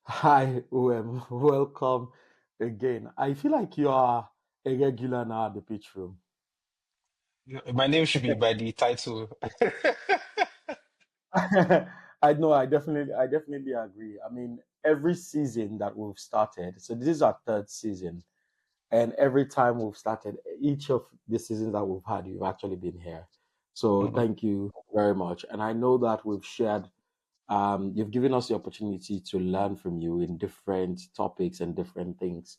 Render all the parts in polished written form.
Hi, Uwem. Welcome again. I feel like you are a regular now at the pitch room. My name should be by the title. I know. I definitely agree. I mean, every season that we've started. So this is our third season, and every time we've started, each of the seasons that we've had, you've actually been here. So Mhm. thank you very much. And I know that we've shared you've given us the opportunity to learn from you in different topics and different things.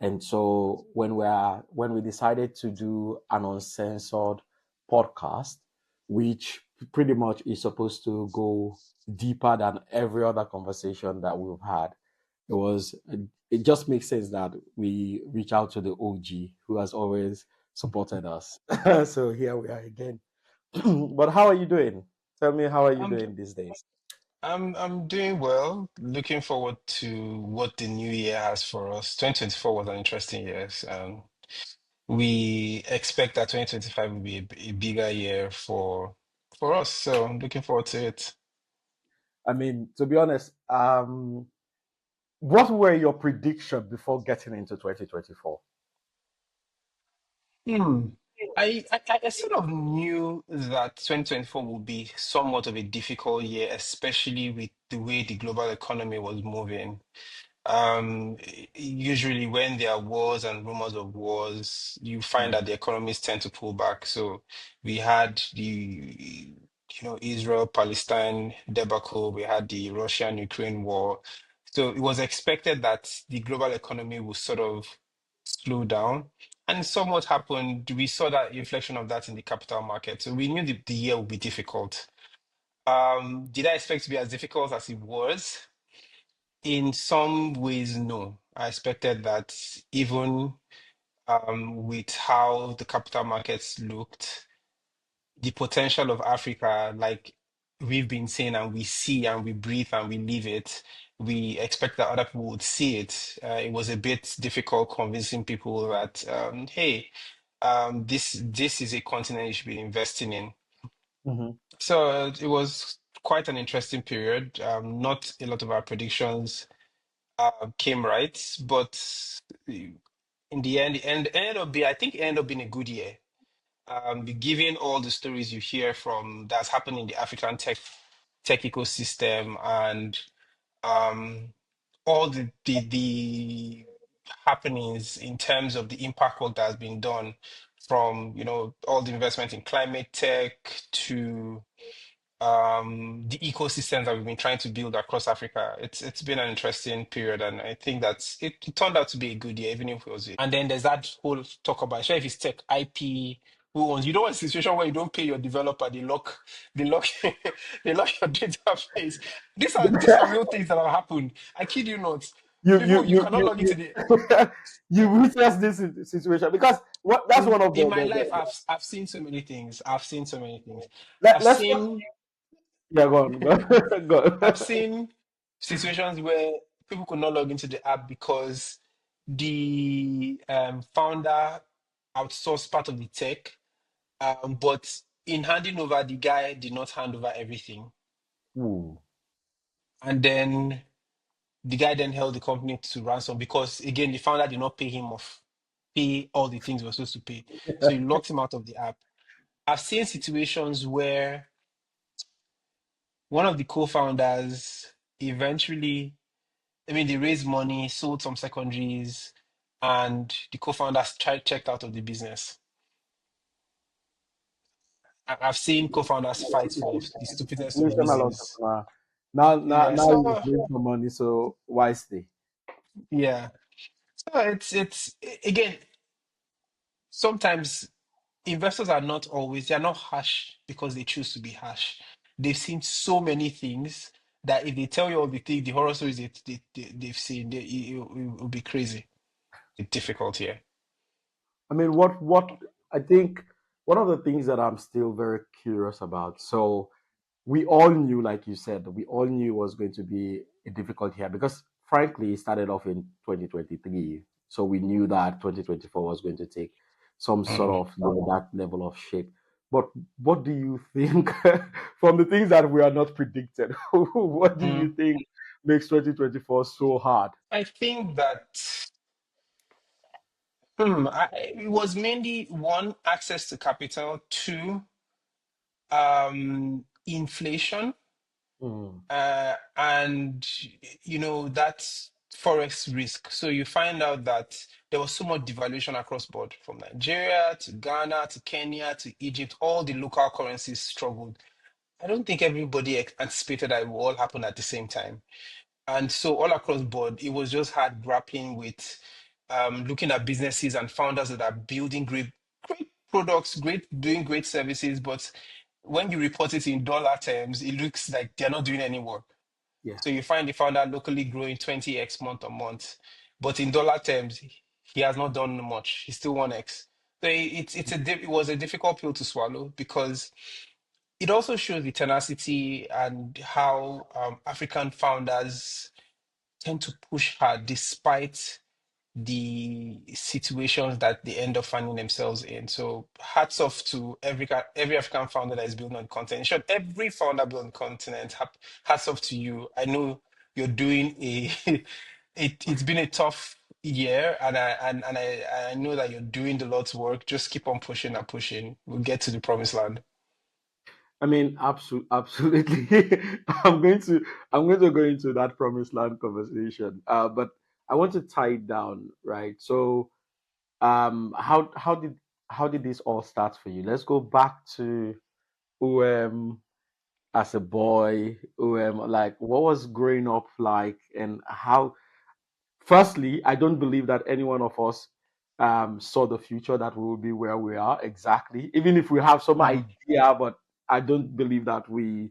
And so when we decided to do an uncensored podcast, which pretty much is supposed to go deeper than every other conversation that we've had, it was it just makes sense that we reach out to the OG who has always supported us. So here we are again. But how are you doing? Tell me, how are you I'm doing these days? I'm doing well. Looking forward to what the new year has for us. 2024 was an interesting year. We expect that 2025 will be a bigger year for us. So I'm looking forward to it. I mean, to be honest, what were your predictions before getting into 2024? Hmm. I sort of knew that 2024 would be somewhat of a difficult year, especially with the way the global economy was moving. Um, Usually when there are wars and rumors of wars, you find that Mm, the economies tend to pull back. So we had Israel Palestine debacle, we had the Russian Ukraine war. So it was expected that the global economy would sort of slow down. And somewhat happened. We saw that inflection of that in the capital market. So we knew the year would be difficult. Did I expect to be as difficult as it was? In some ways, no. I expected that even with how the capital markets looked, the potential of Africa, like we've been saying and we see and we breathe and we live it, we expect that other people would see it. It was a bit difficult convincing people that, hey, this is a continent you should be investing in. mhm. So it was quite an interesting period. Not a lot of our predictions came right, but in the end, I think it ended up being a good year. Given all the stories you hear from that's happened in the African tech ecosystem and um, all the happenings in terms of the impact work that has been done from all the investment in climate tech to the ecosystems that we've been trying to build across Africa. It's been an interesting period, and I think it turned out to be a good year, even if it was. And then there's that whole talk about, sure, if it's tech IP, who owns? You don't want a situation where you don't pay your developer, they lock, they lock your database. These are real things that have happened. I kid you not. you you People, you you cannot you log into you, the. you witnessed this situation because what that's one of In my life, the I've seen so many things. I've seen so many things. let, I've let's not seen. yeah go on go I've on. seen situations where people could not log into the app because the founder outsourced part of the tech, but in handing over, the guy did not hand over everything. Ooh. And then the guy then held the company to ransom because, again, the founder did not pay him off, pay all the things he was supposed to pay. So he locked him out of the app. I've seen situations where one of the co-founders eventually, I mean, they raised money, sold some secondaries, and the co-founders checked out of the business. I've seen co-founders fight for the stupidest of Situational reasons. entrepreneur. Now you've So raised the money, so why stay? yeah, so it's again, sometimes investors are not always, they're not harsh because they choose to be harsh. They've seen so many things that if they tell you all the horror stories they've seen, it will be crazy. It's difficult here. I mean, what I think one of the things that I'm still very curious about. So we all knew, like you said, we all knew it was going to be a difficult year because, frankly, it started off in 2023. So we knew that 2024 was going to take some sort Mm. of that level of shape. But what do you think from the things that we are not predicted? What do you Mm. think? makes 2024 so hard? I think that it was mainly one, access to capital, two, inflation, Mm, and that's forex risk. So you find out that there was so much devaluation across board from Nigeria to Ghana to Kenya to Egypt. All the local currencies struggled. I don't think everybody anticipated that it would all happen at the same time. And so all across board, it was just hard grappling with looking at businesses and founders that are building great products, doing great services, but when you report it in dollar terms, it looks like they're not doing any work. yeah. So you find the founder locally growing 20x month on month, but in dollar terms, he has not done much. He's still 1x. So it was a difficult pill to swallow because it also shows the tenacity and how African founders tend to push hard despite the situations that they end up finding themselves in. So hats off to every African founder that is building on continent. In short, every founder building on continent, hats off to you. I know you're doing it's been a tough year, and I know that you're doing the Lord's work. Just keep on pushing and pushing. We'll get to the promised land. I mean, absolutely. I'm going to go into that promised land conversation. But I want to tie it down, right? So, how did this all start for you? Let's go back to UM as a boy. Like, what was growing up like, and how? Firstly, I don't believe that any one of us saw the future that we will be where we are exactly. Even if we have some Mhm. idea, but I don't believe that we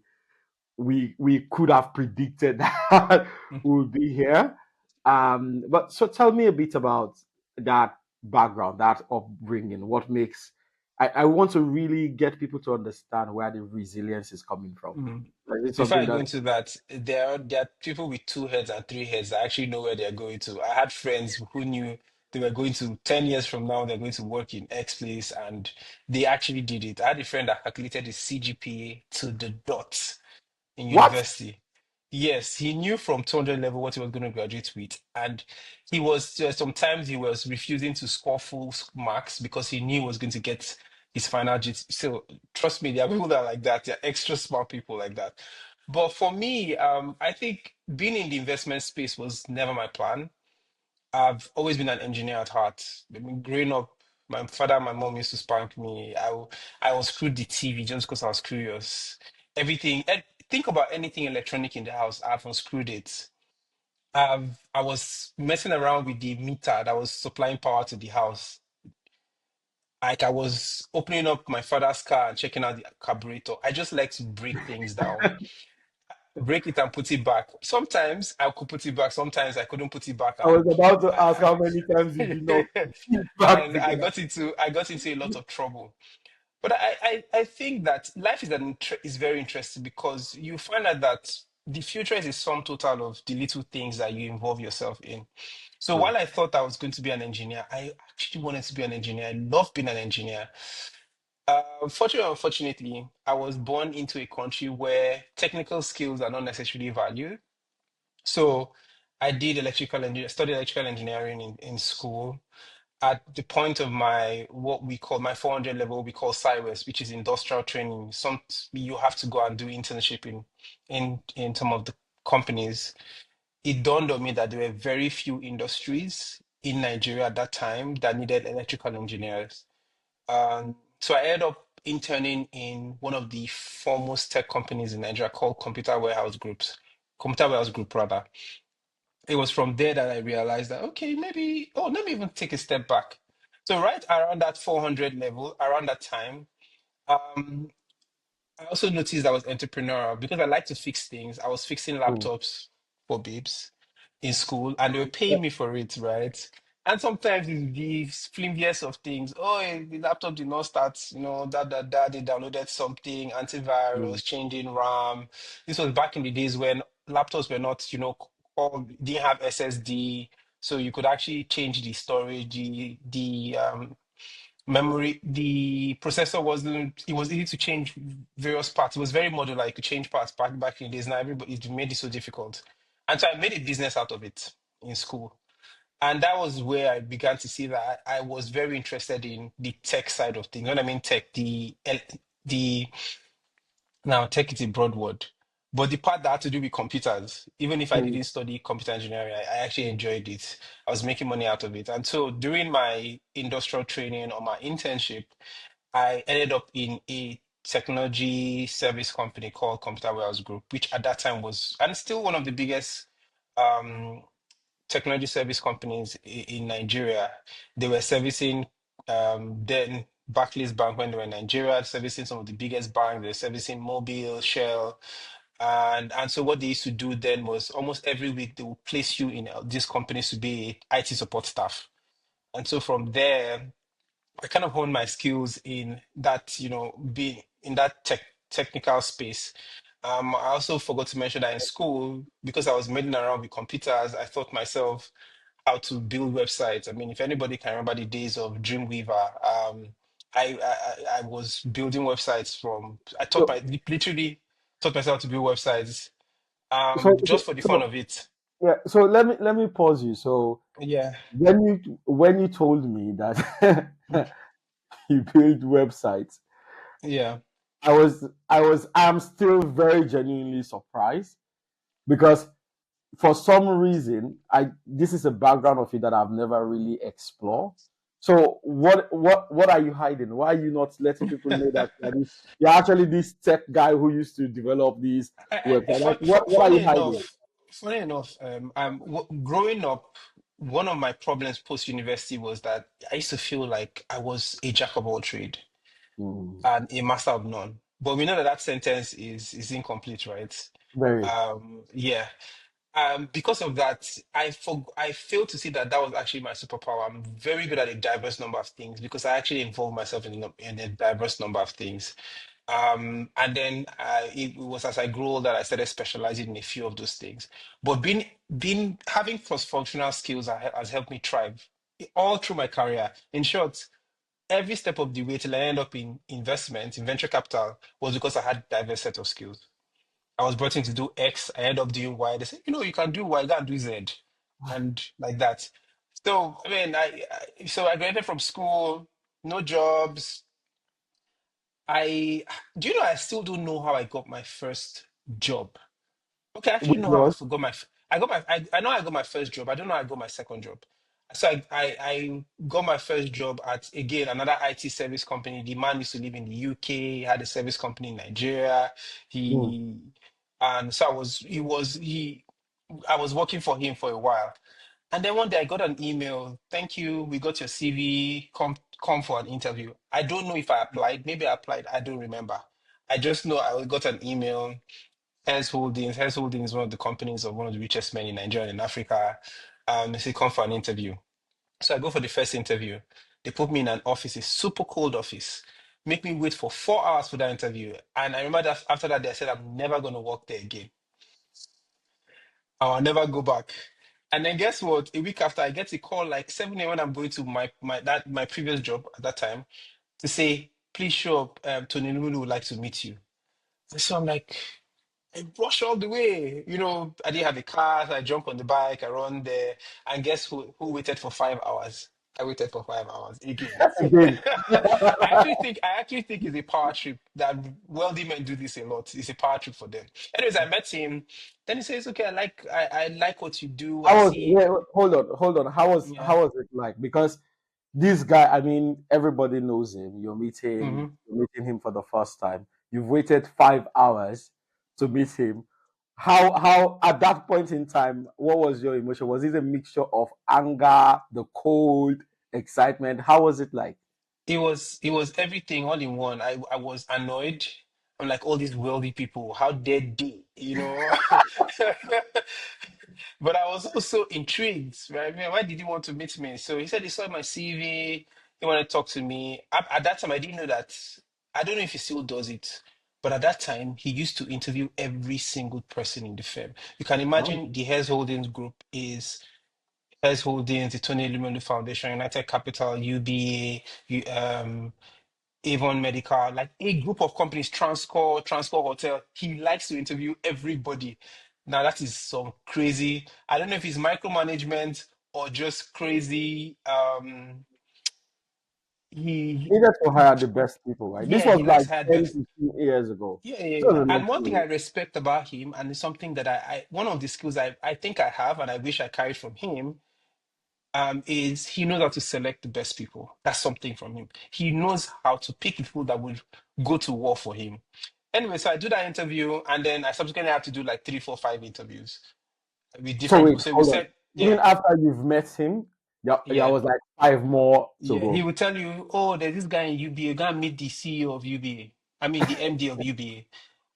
could have predicted that we would be here. But so tell me a bit about that background, that upbringing. What makes I want to really get people to understand where the resilience is coming from. Mhm. Like, it's Before I something go that into that, there are people with two heads and three heads that actually know where they're going to. I had friends who knew they were going to 10 years from now, they're going to work in X place, and they actually did it. I had a friend that calculated his CGPA to the dot in what? university. Yes, he knew from 200 level what he was going to graduate with. And sometimes he was refusing to score full marks because he knew he was going to get his final GT. So trust me, there are people that are like that. There are extra smart people like that. But for me, I think being in the investment space was never my plan. I've always been an engineer at heart. I mean, growing up, my father and my mom used to spank me. I was screwed the TV just because I was curious. Think about anything electronic in the house. I've unscrewed it. I was messing around with the meter that was supplying power to the house. Like I was opening up my father's car and checking out the carburetor. I just like to break things down, break it and put it back. Sometimes I could put it back. Sometimes I couldn't put it back, I was about to ask I, how many times you did not put it back and together. I got into a lot of trouble. But I think that life is very interesting because you find out that the future is a sum total of the little things that you involve yourself in. So True. while I thought I was going to be an engineer, I actually wanted to be an engineer. I love being an engineer. Fortunately or unfortunately, I was born into a country where technical skills are not necessarily valued. So I did studied electrical engineering in school. At the point of my what we call my 400 level, we call CIWES, which is industrial training. You have to go and do internship in some of the companies. It dawned on me that there were very few industries in Nigeria at that time that needed electrical engineers. So I ended up interning in one of the foremost tech companies in Nigeria called Computer Warehouse Group rather. It was from there that I realized that, okay, maybe, oh, let me even take a step back. So right around that 400 level, around that time, um, I also noticed I was entrepreneurial because I like to fix things. I was fixing True. laptops for babes in school, and they were paying me for it, right? And sometimes it's the flimsiest of things. Oh, the laptop did not start, they downloaded something, Mm. antivirus, changing RAM. This was back in the days when laptops were not, didn't have SSD, so you could actually change the storage, the memory. The processor wasn't, it was easy to change various parts. It was very modular. You could change parts back in the days. Now everybody, it made it so difficult. And so I made a business out of it in school. And that was where I began to see that I was very interested in the tech side of things. When I mean tech, the now tech is a broad word, but the part that had to do with computers, even if I Mm. didn't study computer engineering, I actually enjoyed it. I was making money out of it. And so during my industrial training or my internship, I ended up in a technology service company called Computer Warehouse Group, which at that time was, and still one of the biggest um, technology service companies in Nigeria. They were servicing then Barclays Bank when they were in Nigeria, servicing some of the biggest banks. They were servicing Mobile, Shell, and so what they used to do then was almost every week they would place you in these companies to be IT support staff. And so from there, I kind of honed my skills in that, being in that technical space. I also forgot to mention that in school, because I was meddling around with computers, I taught myself how to build websites. I mean, if anybody can remember the days of Dreamweaver, I was building websites from. So, Literally taught myself to build websites, so, just for the fun so, of it. yeah. So let me pause you. So Yeah, when you told me that you build websites, yeah. I'm still very genuinely surprised because for some reason, I this is a background of it that I've never really explored. So what are you hiding? Why are you not letting people know that you're actually this tech guy who used to develop these websites? Like what are you hiding? Funny enough, growing up, one of my problems post university was that I used to feel like I was a jack of all trade Hmm. and a master of none. But we know that that sentence is incomplete, right? Very. Yeah. Because of that, I failed to see that that was actually my superpower. I'm very good at a diverse number of things because I actually involve myself in a diverse number of things. And then it was as I grew older that I started specializing in a few of those things. But being having cross-functional skills has helped me thrive all through my career. In short, every step of the way till I end up in investment, in venture capital, was because I had diverse set of skills. I was brought in to do X, I end up doing Y. They say, you can do Y, go and do Z, and like that. So I mean, I graduated from school, no jobs. I do you know I still don't know how I got my first job. Okay, I actually Which know how I was forgot my. I got my. I know I got my first job. I don't know how I got my second job. So I got my first job at again another IT service company. The man used to live in the UK. He had a service company in Nigeria. hmm. He and so I was. He was he. I was working for him for a while, and then one day I got an email. Thank you. We got your CV. Come for an interview. I don't know if I applied. Maybe I applied. I don't remember. I just know I got an email. Hess Holdings is one of the companies of one of the richest men in Nigeria and in Africa. They say, come for an interview. So I go for the first interview. They put me in an office, a super cold office, make me wait for 4 hours for that interview. And I remember that after that, they said, I'm never going to work there again. I'll never go back. And then guess what? A week after, I get a call like 7 a.m. when I'm going to my previous job at that time to say, please show up. Tony Elumu would like to meet you. So I'm like, I rush all the way. I didn't have a car, so I jump on the bike, I run there, and guess who waited for 5 hours? I waited for 5 hours again. Again. I actually think it's a power trip that wealthy men do this a lot. It's a power trip for them. Anyways, I met him. Then he says, "Okay, I like what you do. I How was see." wait, hold on. Yeah. How was it like? Because this guy, I mean, everybody knows him. You're meeting him for the first time. You've waited 5 hours to meet him. How at that point in time, what was your emotion? Was it a mixture of anger, the cold, excitement? How was it like? It was everything all in one. I was annoyed. I'm like, all these wealthy people, how dare they? But I was also intrigued, right? I mean, why did he want to meet me? So he said he saw my CV, he wanted to talk to me. At that time, I didn't know that. I don't know if he still does it, but at that time, he used to interview every single person in the firm. You can Oh, imagine the Hess Holdings group is Hess Holdings, the Tony Elumu Foundation, United Capital, UBA, Avon Medical, like a group of companies, Transcore Hotel. He likes to interview everybody. Now that is some crazy. I don't know if it's micromanagement or just crazy. He Needed to hire the best people, right? This yeah, was he like likes hard 10, best. 15 years ago. Yeah, yeah, It was yeah. a And long one time thing I ago. respect about him, and it's something that one of the skills I think I have, and I wish I carried from him, is he knows how to select the best people. That's something from him. He knows how to pick the people that would go to war for him. Anyway, so I do that interview, and then I subsequently have to do like three, four, five interviews with So different wait, people. So we hold on. said, Even yeah, after you've met him, there yeah, was like five more to yeah. He go. will tell you, oh, there's this guy in UBA, go and meet the CEO of UBA. I mean, the MD of UBA.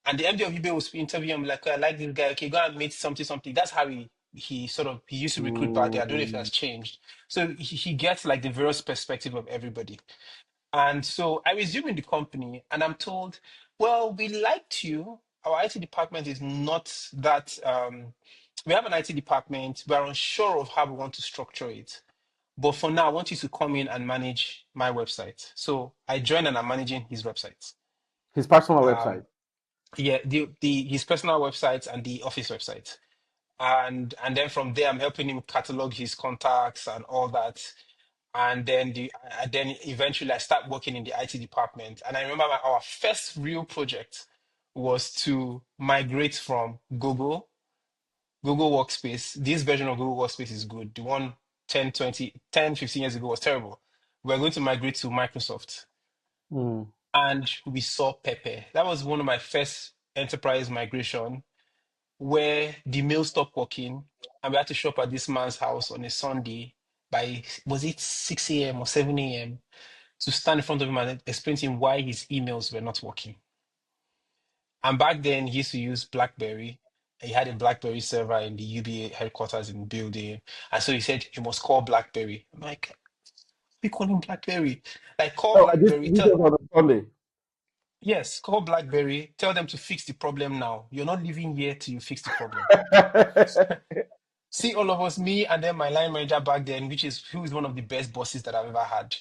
And the MD of UBA will interview him like, "Oh, I like this guy. Okay, go and meet something, something." That's how he used to recruit back then. I don't know if it has Mm. changed. So he gets like the various perspective of everybody. And so I resume in the company and I'm told, well, we liked you. Our IT department is not that we have an IT department. We're unsure of how we want to structure it. But for now, I want you to come in and manage my website. So I join and I'm managing his website. His personal Um, website. yeah, the his personal website and the office website. And then from there, I'm helping him catalog his contacts and all that. And then then eventually I start working in the IT department. And I remember our first real project was to migrate from Google Workspace. This version of Google Workspace is good. The one 15 years ago was terrible. We're going to migrate to Microsoft. Mm. And we saw Pepe. That was one of my first enterprise migration where the mail stopped working and we had to show up at this man's house on a Sunday by, was it 6 a.m. or 7 a.m. to stand in front of him and explain to him why his emails were not working. And back then, he used to use BlackBerry. He had a BlackBerry server in the UBA headquarters in the building. And so he said, you must call BlackBerry. I'm like, we call him BlackBerry. Like, call Oh, BlackBerry. this was on a Sunday. Yes, call BlackBerry. Tell them to fix the problem now. You're not living here till you fix the problem. See all of us, me and then my line manager back then, who is one of the best bosses that I've ever had.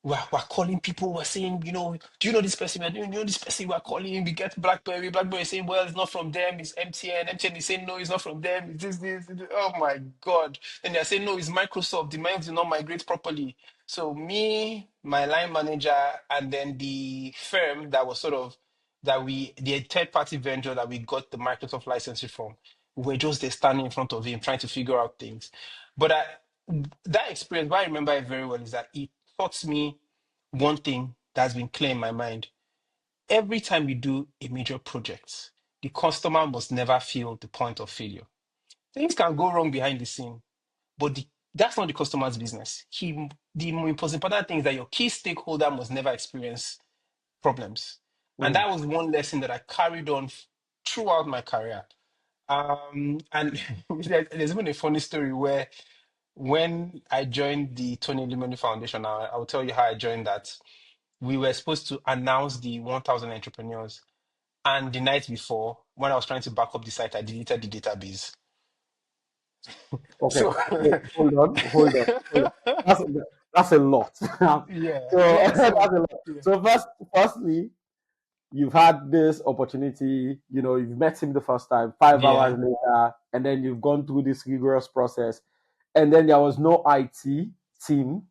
We're calling people, we're saying, do you know this person? We're doing, you know this person, we're calling, we get BlackBerry. BlackBerry is saying, well, it's not from them, it's MTN. MTN is saying, no, it's not from them, it's this. Oh my God. And they're saying, no, it's Microsoft. The mail did not migrate properly. So me, my line manager, and then the firm that was the third party vendor that we got the Microsoft licensing from, we were just there standing in front of him trying to figure out things. But that experience, what I remember it very well is that it taught me one thing that's been clear in my mind. Every time you do a major project, the customer must never feel the point of failure. Things can go wrong behind the scene, but that's not the customer's business. The most important thing is that your key stakeholder must never experience problems. And Mm. that was one lesson that I carried on throughout my career. And there's even a funny story where when I joined the Tony Elumu Foundation, I will tell you how I joined that. We were supposed to announce the 1,000 entrepreneurs. And the night before, when I was trying to back up the site, I deleted the database. Okay. So, Wait, hold on. That's that's a lot. So yeah, yeah. that's So, a lot. yeah, So firstly, you've had this opportunity. You've met him the first time. 5 hours yeah, later, and then you've gone through this rigorous process, and then there was no IT team,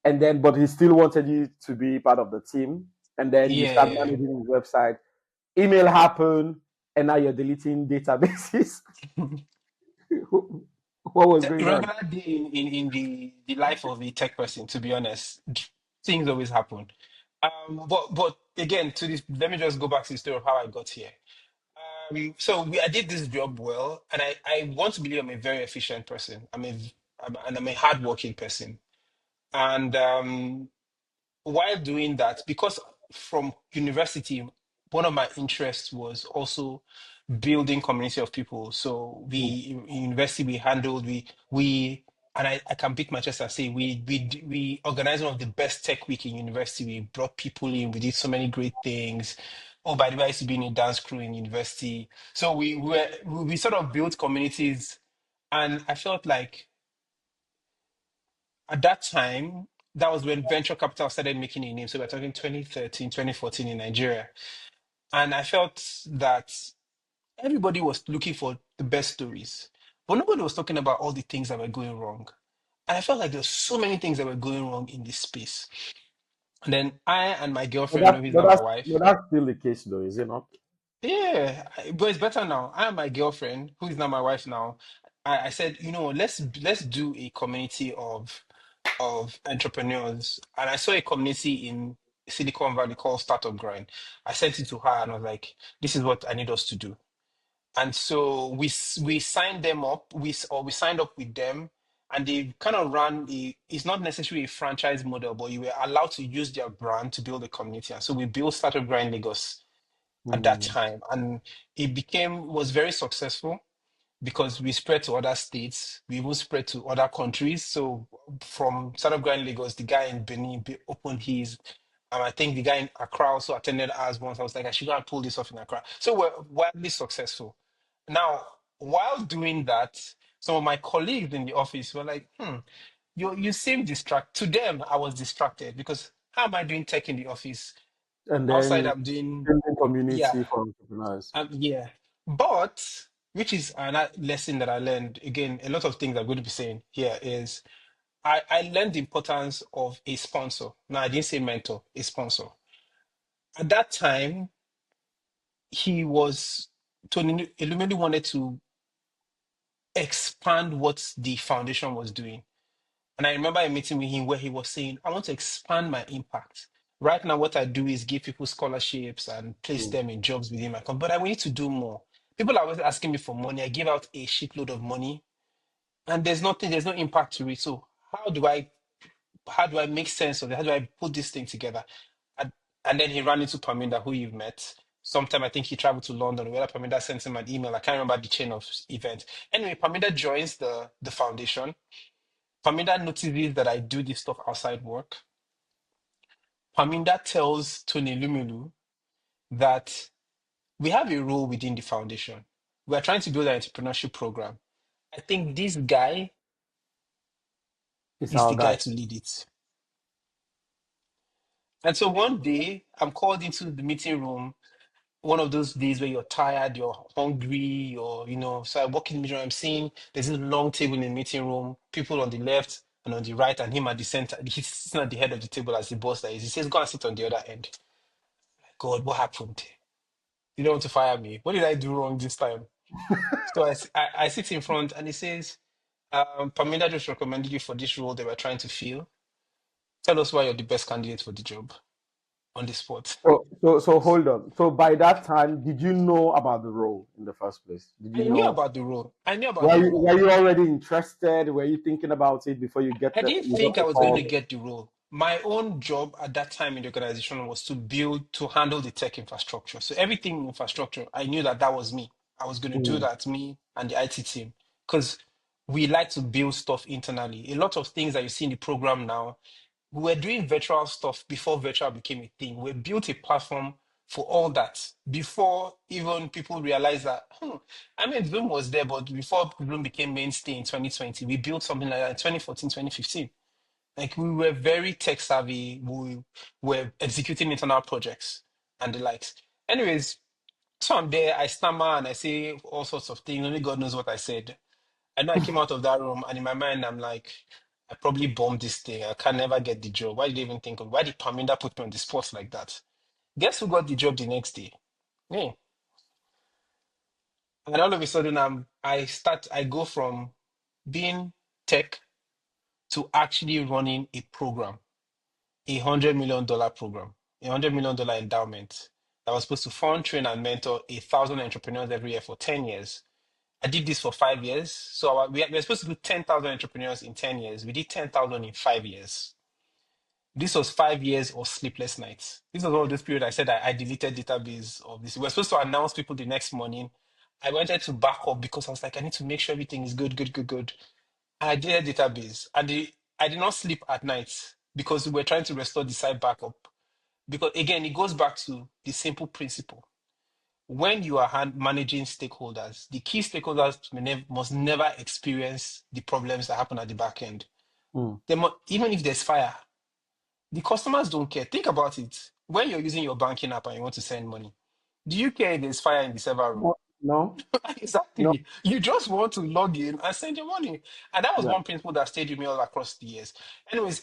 and then but he still wanted you to be part of the team, and then you start yeah. managing his website. Email happened, and now you're deleting databases. What was A going on? regular day in the life of a tech person, to be honest, things always happen. But again, let me just go back to the story of how I got here. I did this job well, and I want to believe I'm a very efficient person. I'm a hardworking person, and while doing that, because from university, one of my interests was also building community of people. So Mm. in university we handled we and I can beat my chest and say we organized one of the best tech week in university. We brought people in, we did so many great things. Oh, by the way, I used to be in a dance crew in university. So we sort of built communities, and I felt like at that time, that was when venture capital started making a name. So we're talking 2013, 2014 in Nigeria. And I felt that everybody was looking for the best stories, but nobody was talking about all the things that were going wrong. And I felt like there's so many things that were going wrong in this space. And then I and my But girlfriend, that's no, he's but not my that's but wife. that's still the case, though, is it not? Yeah, but it's better now. I and my girlfriend, who is not my wife now, I said, let's do a community of entrepreneurs. And I saw a community in Silicon Valley called Startup Grind. I sent it to her and I was like, this is what I need us to do. And so we signed them up, we signed up with them, and they kind of ran it's not necessarily a franchise model, but you were allowed to use their brand to build a community. And so we built Startup Grind Lagos at that Hmm. time. And it was very successful because we spread to other states. We even spread to other countries. So from Startup Grind Lagos, the guy in Benin opened his. I think the guy in Accra also attended ours once. I was like, I should go and pull this off in Accra. So we're wildly successful. Now, while doing that, some of my colleagues in the office were like, you seem distracted. To them, I was distracted because how am I doing tech in the office? And Outside, then I'm doing, building yeah, community for entrepreneurs. yeah. But which is another lesson that I learned. Again, a lot of things I'm going to be saying here is I learned the importance of a sponsor. Now, I didn't say mentor, a sponsor. At that time, he was Tony Elumelu wanted to expand what the foundation was doing. And I remember a meeting with him where he was saying, I want to expand my impact. Right now, what I do is give people scholarships and place Mm. them in jobs within my company, but I need to do more. People are always asking me for money. I give out a shitload of money, and there's no impact to it. So how do I make sense of it? How do I put this thing together? And, and then he ran into Paminda, who you've met. Sometime I think he traveled to London, whether Paminda sent him an email. I can't remember the chain of events. Anyway, Paminda joins the foundation. Paminda notices that I do this stuff outside work. Paminda tells Tony Lumulu that we have a role within the foundation. We are trying to build an entrepreneurship program. I think this guy It's is our the guy guy. to lead it. And so one day, I'm called into the meeting room, one of those days where you're tired, you're hungry, so I walk in the meeting room, I'm seeing there's this long table in the meeting room, people on the left and on the right, and him at the center. He's sitting at the head of the table as the boss that is. He says, go and sit on the other end. God, what happened? You don't want to fire me. What did I do wrong this time? So I sit in front and he says, Paminda just recommended you for this role they were trying to fill. Tell us why you're the best candidate for the job on the spot. So hold on. So by that time, did you know about the role in the first place? Did you I knew know? about the role. I knew about Were the you, role. were you already interested? Were you thinking about it before I didn't you got think I the was going to call? get the role. My own job at that time in the organization was to handle the tech infrastructure. So everything in infrastructure, I knew that that was me. I was going to do Mm, that, me and the IT team, because we like to build stuff internally. A lot of things that you see in the program now, we were doing virtual stuff before virtual became a thing. We built a platform for all that before even people realized that, I mean, Zoom was there, but before Zoom became mainstay in 2020, we built something like that in 2014, 2015. Like we were very tech savvy. We were executing internal projects and the likes. Anyways, so I'm there, I stammer and I say all sorts of things. Only God knows what I said. I know I came out of that room and in my mind, I'm like, I probably bombed this thing. I can never get the job. Why did they even think of why did Paminda put me on the spot like that? Guess who got the job the next day? Me. And all of a sudden I go from being tech to actually running a program, $100 million program, $100 million endowment that was supposed to fund, train, and mentor 1,000 entrepreneurs every year for 10 years. I did this for 5 years. So we're supposed to do 10,000 entrepreneurs in 10 years. We did 10,000 in 5 years. This was 5 years of sleepless nights. This was one of those periods I said I deleted database of this. We were supposed to announce people the next morning. I wanted to back up because I was like, I need to make sure everything is good, good, good, good. I deleted database. I did not sleep at night because we were trying to restore the site backup. Because again, it goes back to the simple principle. When you are managing stakeholders, the key stakeholders must never experience the problems that happen at the back end. mm. Even if there's fire, the customers don't care. Think about it. When you're using your banking app and you want to send money, do you care if there's fire in the server room? No, no, Exactly. You just want to log in and send your money. And that was yeah. one principle that stayed with me all across the years. Anyways,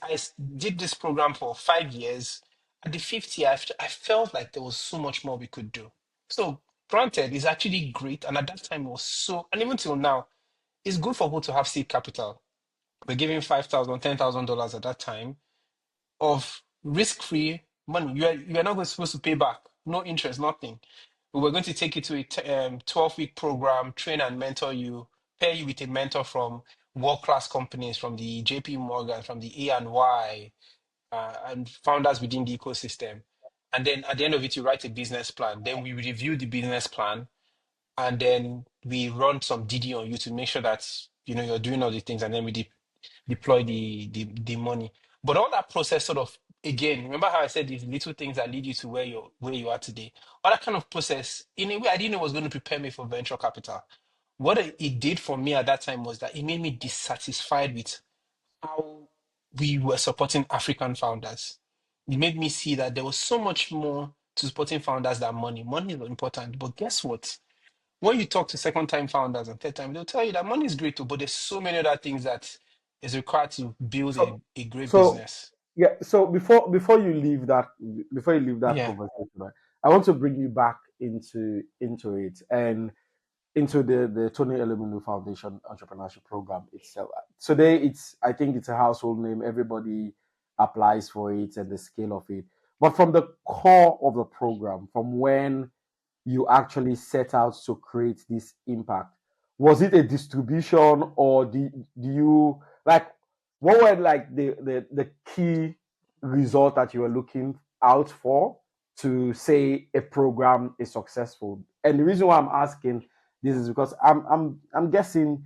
did this program for 5 years. At the fifth year, I felt like there was so much more we could do. So, granted, it's actually great. And at that time, it was so, and even till now, it's good for people to have seed capital. We're giving $5,000, $10,000 at that time of risk-free money. You are not supposed to pay back, no interest, nothing. We were going to take you to a 12-week program, train and mentor you, pair you with a mentor from world-class companies, from the JP Morgan, from the A and Y, and founders within the ecosystem. And then at the end of it, you write a business plan. Then we review the business plan, and then we run some DD on you to make sure that you're doing all the things, and then we deploy the money. But all that process sort of, again, remember how I said these little things that lead you to where you are today. All that kind of process, in a way, I didn't know was going to prepare me for venture capital. What it did for me at that time was that it made me dissatisfied with how we were supporting African founders. It made me see that there was so much more to supporting founders than money. Money is important, but guess what? When you talk to second time founders and third time, they'll tell you that money is great too, but there's so many other things that is required to build So, a great so business. yeah. So before you leave that Yeah. conversation, right, I want to bring you back into it and into the Tony Elumu Foundation Entrepreneurship Program itself. Today, I think it's a household name. Everybody applies for it and the scale of it. But from the core of the program, from when you actually set out to create this impact, was it a distribution or do you like what were like the key result that you were looking out for to say a program is successful? And the reason why I'm asking this is because I'm guessing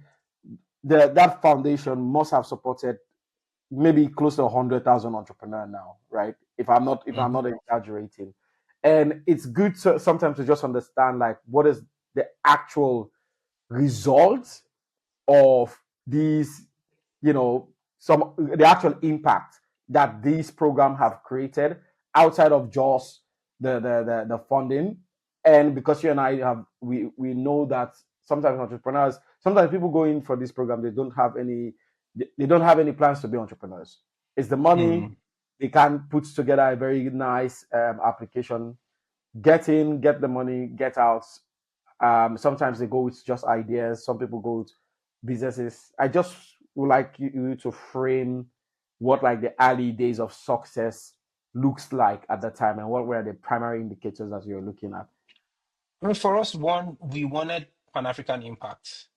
that foundation must have supported maybe close to 100,000 entrepreneurs now, right? If I'm Mhm. not exaggerating, and it's good to sometimes to just understand like what is the actual result of these, some the actual impact that these programs have created outside of just the funding. And because you and I have we know that sometimes people go in for this program, they don't have any plans to be entrepreneurs. It's the money. Mm. They can put together a very nice application, get in, get the money, get out. Sometimes they go with just ideas. Some people go with businesses. I just would like you to frame what like the early days of success looks like at the time, and what were the primary indicators that you're looking at. And for us, one, we wanted Pan-African impact.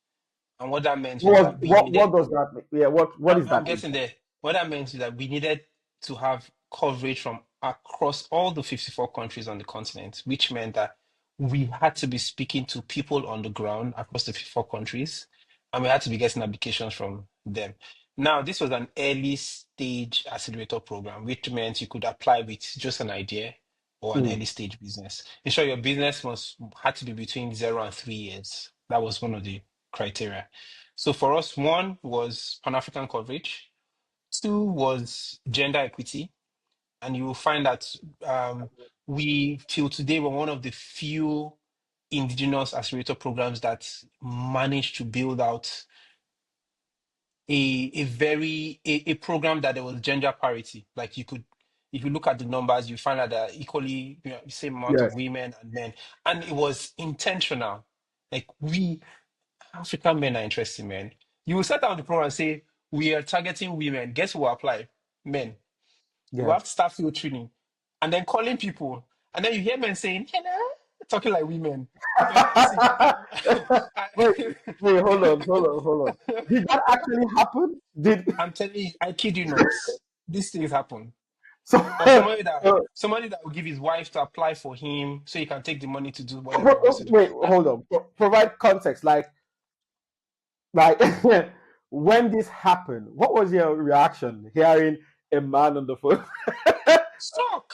And what that meant was What that we needed, what does that mean? Yeah, what is I'm that guessing impact? there, what that meant is that we needed to have coverage from across all the 54 countries on the continent, which meant that we had to be speaking to people on the ground across the 54 countries, and we had to be getting applications from them. Now, this was an early stage accelerator program, which meant you could apply with just an idea or an Mm, early stage business. Ensure your business must had to be between 0 and 3 years. That was one of the criteria. So for us, one was Pan-African coverage, two was gender equity, and you will find that we till today were one of the few indigenous accelerator programs that managed to build out a program that there was gender parity. Like you could, if you look at the numbers, you find that there are equally, the same amount of yes. women and men, and it was intentional. Like we African men are interesting, man. You will set down the program and say, we are targeting women. Guess who will apply? Men. You Yeah. have to start field training and then calling people. And then you hear men saying, hello, talking like women. See, wait, I, wait, hold on. Did that actually happen? Did I'm telling you, I kid you not. These things happen. so, Or somebody that so somebody that will give his wife to apply for him so he can take the money to do whatever he wants to do. wait, And hold on. Provide context. Like when this happened, what was your reaction hearing a man on the phone? shock.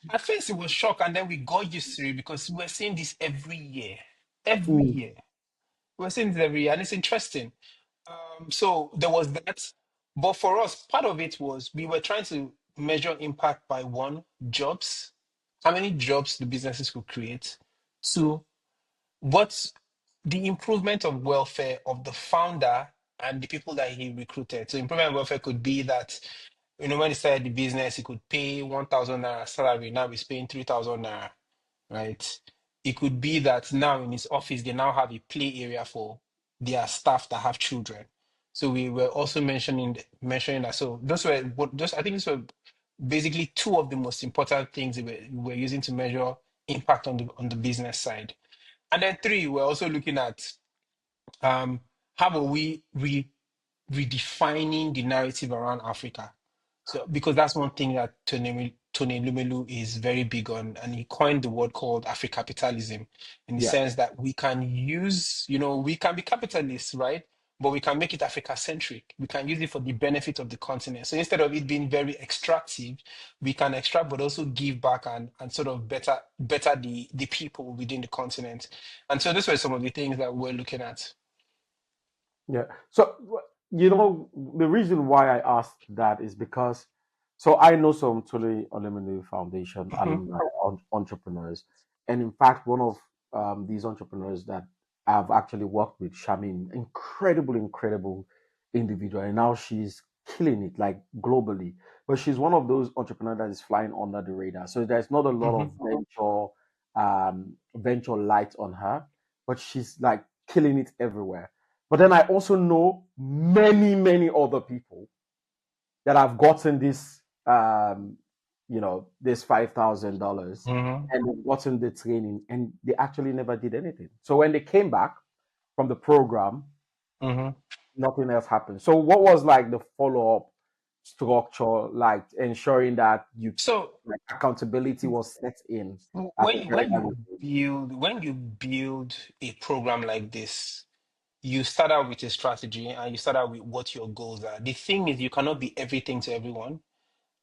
At first, it was shock, and then we got used to it because we're seeing this every year. Every Mm, year. We're seeing this every year, and it's interesting. So there was that. But for us, part of it was we were trying to measure impact by one, jobs, how many jobs the businesses could create. Two, what? the improvement of welfare of the founder and the people that he recruited. So improvement of welfare could be that, when he started the business, he could pay 1,000 naira salary. Now he's paying 3,000 naira, right? It could be that now in his office, they now have a play area for their staff that have children. So we were also mentioning that. So I think those were basically two of the most important things we were using to measure impact on the business side. And then three, we're also looking at um, how are we redefining the narrative around Africa. So, because that's one thing that Tony Lumelu is very big on, and he coined the word called Africapitalism, in the Yeah. sense that we can use, we can be capitalists, right? But we can make it Africa-centric. We can use it for the benefit of the continent. So instead of it being very extractive, we can extract but also give back and sort of better the people within the continent. And so those were some of the things that we're looking at. Yeah. So, the reason why I asked that is because, so I know some Tony Elumu Foundation Mhm, alumni entrepreneurs, and in fact, one of these entrepreneurs that I've actually worked with, Shamin, incredible individual, and now she's killing it like globally. But she's one of those entrepreneurs that is flying under the radar. So there's not a lot mhm, of venture light on her, but she's like killing it everywhere. But then I also know many other people that have gotten this $5,000 mhm, and they've gotten the training and they actually never did anything. So when they came back from the program, mhm. nothing else happened. So what was like the follow up structure, like ensuring that you So like accountability was set in at when a you, very when early you build a program like this, you start out with a strategy and you start out with what your goals are. The thing is, you cannot be everything to everyone.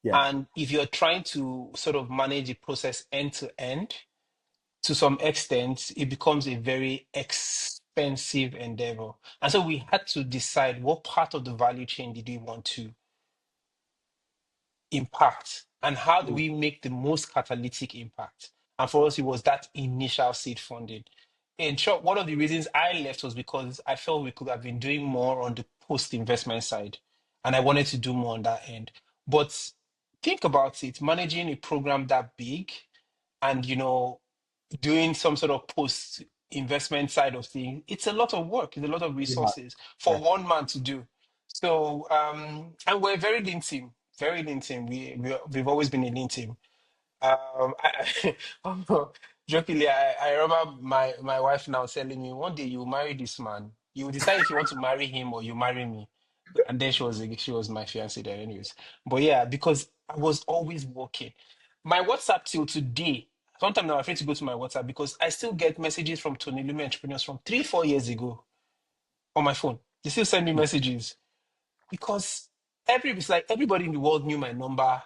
Yes. And if you're trying to sort of manage the process end to end, to some extent, it becomes a very expensive endeavor. And so we had to decide what part of the value chain did we want to impact and how do Mm. we make the most catalytic impact. And for us, it was that initial seed funding. In short, one of the reasons I left was because I felt we could have been doing more on the post investment side, and I wanted to do more on that end. But think about it, managing a program that big and doing some sort of post investment side of things, it's a lot of work, it's a lot of Yeah. resources for Yeah. one man to do. So and we're a very lean team, very lean team. We've always been a lean team. Jokingly, I remember my wife now telling me one day you marry this man, you decide if you want to marry him or you marry me. And then she was my fiance then, anyways. But yeah, because I was always working. My WhatsApp till today. Sometimes I'm afraid to go to my WhatsApp because I still get messages from Tony Lume entrepreneurs from 3, 4 years ago on my phone. They still send me messages because it's like everybody in the world knew my number.